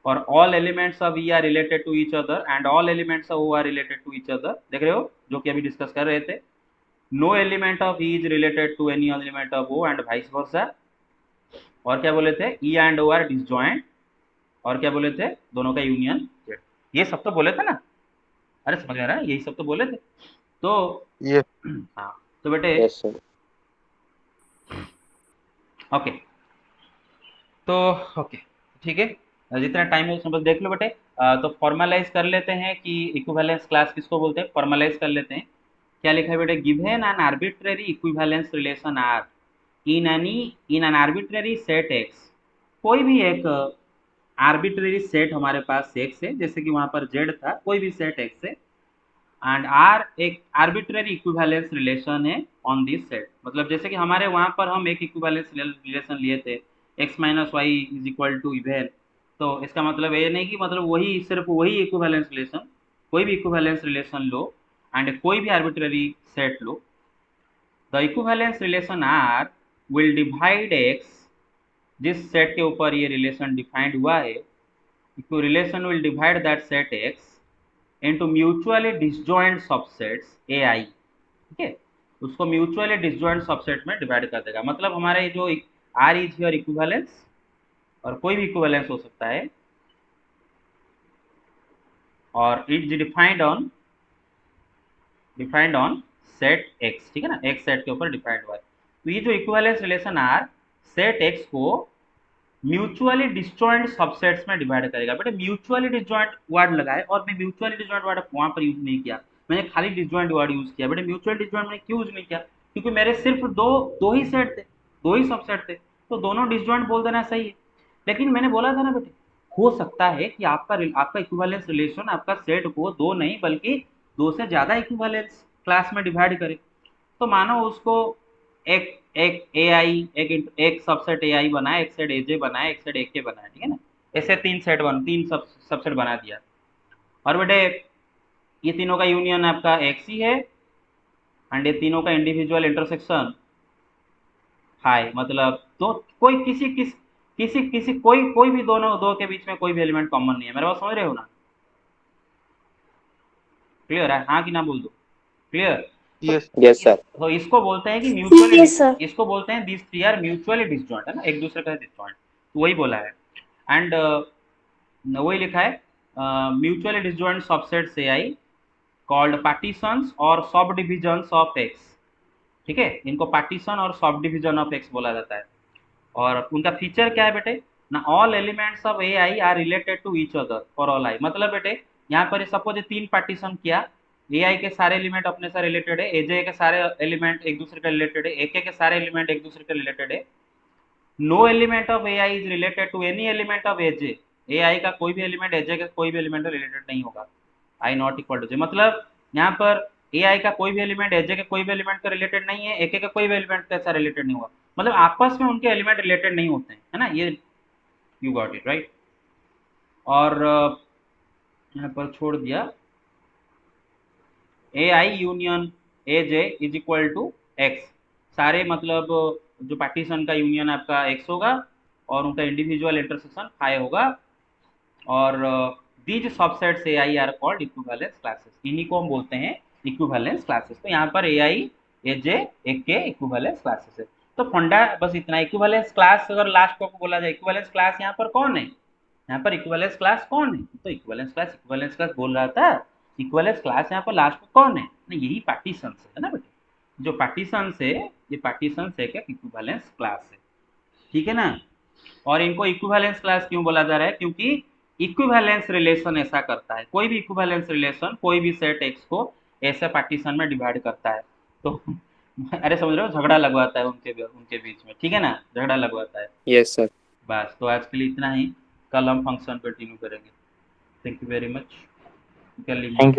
और all elements of E are related to each other and all elements of O are related to each other, देख रहे हो जो कि अभी डिस्कस कर रहे थे। No element of E is related to any element of O and vice versa. और क्या बोले थे, E and O are disjoint, और क्या बोले थे, दोनों का यूनियन जेड। ये सब तो बोले थे ना, अरे समझ आ रहा है, यही सब तो बोले थे। तो
Yes.
हाँ तो बेटे
Yes, sir.
ओके, तो ओके ठीक है, जितना टाइम है उसमें बस देख लो बेटे। तो फॉर्मलाइज कर लेते हैं कि इक्विवेलेंस क्लास किसको बोलते हैं, फॉर्मलाइज कर लेते हैं। क्या लिखा है बेटे, given an arbitrary equivalence relation R in an arbitrary set X, कोई भी एक आर्बिट्रेरी सेट हमारे पास एक्स है, जैसे कि वहां पर जेड था, कोई भी सेट एक्स है, एंड आर एक आर्बिट्रेरी इक्विवेलेंस रिलेशन है ऑन दिस सेट। मतलब जैसे कि हमारे वहां पर हम एक इक्विवेलेंस रिलेशन लिए थे, x - y is equal to even, तो इसका मतलब ये नहीं कि मतलब वही सिर्फ वही इक्विवेलेंस रिलेशन, कोई भी इक्विवेलेंस रिलेशन लो एंड कोई भी आर्बिट्रेरी सेट लो, the equivalence relation R will divide x, जिस सेट के ऊपर ये रिलेशन डिफाइंड हुआ है, relation will divide that set x into mutually disjoint subsets AI, ठीक है, उसको म्यूचुअली डिसजॉइंट सबसेट में डिवाइड कर देगा। मतलब हमारे जो R इज हियर इक्विवेलेंस, और कोई भी इक्विवेलेंस हो सकता है, और it is defined on set X, ठीक है ना, X सेट के ऊपर डिफाइंड हुआ है। तो ये जो equivalence relation R set X को म्यूचुअली डिसजॉइंट सबसेट्स में डिवाइड करेगा। बेटे म्यूचुअली डिसजॉइंट वर्ड लगाए, और मैं म्यूचुअली डिसजॉइंट वर्ड वहां पर यूज नहीं किया, मैंने खाली डिसजॉइंट वर्ड यूज किया। बेटे म्यूचुअल डिसजॉइंट मैंने क्यों यूज नहीं किया, क्योंकि मेरे सिर्फ दो ही सेट थे, दो ही सबसेट थे, तो दोनों डिसजॉइंट बोल देना सही है। लेकिन मैंने बोला था ना बेटे, हो सकता है कि आपका इक्विवेलेंस रिलेशन आपका सेट को दो नहीं बल्कि दो से ज्यादा इक्विवेलेंस क्लास में डिवाइड करे, तो मानो उसको एक एक ए आई एक सबसेट ए आई बना है, एक सेट ए जे बना है, एक सेट ए के बना है, ठीक है ना, ऐसे तीन सबसेट बना दिया। और बेटे ये तीनों का यूनियन आपका एक्स ही है एंड ये तीनों का इंडिविजुअल इंटरसेक्शन हाई, मतलब तो कोई किसी कोई भी दोनों दो के बीच में कोई भी एलिमेंट कॉमन नहीं है। मेरे बात समझ रहे हो ना? क्लियर है? हाँ कि ना बोल दो। क्लियर?
Yes.
Yes, sir.
तो इसको बोलते हैं कि म्यूचुअली
Yes, sir.
इसको बोलते हैं this three are mutually disjoint, है ना, एक दूसरे का डिसजॉइंट, तो वही बोला है। एंड वही लिखा है mutually disjoint subsets A I called partitions और सब डिविजन्स ऑफ एक्स, ठीक है, इनको पार्टीशन और सब डिविजन ऑफ एक्स बोला जाता है। और उनका फीचर क्या है बेटे ना, all elements of A i are related to each other for all i, मतलब बेटे यहाँ पर सपोज तीन पार्टीशन किया, ए आई के सारे एलिमेंट अपने से रिलेटेड है, ए जे के सारे एलिमेंट एक दूसरे के रिलेटेड है, ए के सारे एलिमेंट एक दूसरे के रिलेटेड है, no element of A I is related to any element of A J, A I का कोई भी एलिमेंट ए जे के कोई भी एलिमेंट रिलेटेड नहीं होगा, आई नॉट इक्वल टू जे, मतलब यहाँ पर ए आई का कोई भी एलिमेंट ए जे के कोई भी एलिमेंट का रिलेटेड नहीं है, ए के कोई भी एलिमेंट के साथ रिलेटेड नहीं होगा, मतलब आपस में उनके एलिमेंट रिलेटेड नहीं होते हैं, है ना, ये यू गॉट इट राइट। और यहाँ पर छोड़ दिया A I union A J is equal to X, सारे मतलब जो पार्टीशन का यूनियन आपका एक्स होगा और उनका इंडिविजुअल इंटरसेक्शन फाई होगा, और these subsets A i are called equivalence classes, इन्हीं को हम बोलते हैं इक्विवेलेंस क्लासेस। तो यहाँ पर ए आई ए जे एक के इक्विवेलेंस क्लासेस है। तो फंडा बस इतना, इक्विवेलेंस क्लास अगर लास्ट को बोला जाए, इक्विवेलेंस क्लास यहाँ पर कौन है, यहाँ पर इक्विवेलेंस क्लास कौन है, तो इक्विवेलेंस क्लास बोल रहा था, इक्विवेलेंस क्लास यहाँ पर लास्ट में कौन है ना, यही पार्टीशन है ना बेटे, जो पार्टीशन से ये पार्टीशन से क्या इक्विवेलेंस क्लास है, ठीक है ना। और इनको इक्विवेलेंस क्लास क्यों बोला जा रहा है, क्योंकि इक्विवेलेंस रिलेशन ऐसा करता है, कोई भी इक्विवेलेंस रिलेशन कोई भी सेट एक्स को ऐसे पार्टीशन में डिवाइड करता है, तो अरे समझ रहे हो, झगड़ा लगवाता है उनके बीच में, ठीक है ना, झगड़ा लगवाता है।
Yes, sir.
बस तो आज के लिए इतना ही, कल हम फंक्शन कंटिन्यू करेंगे। Thank you very much.
Thank you.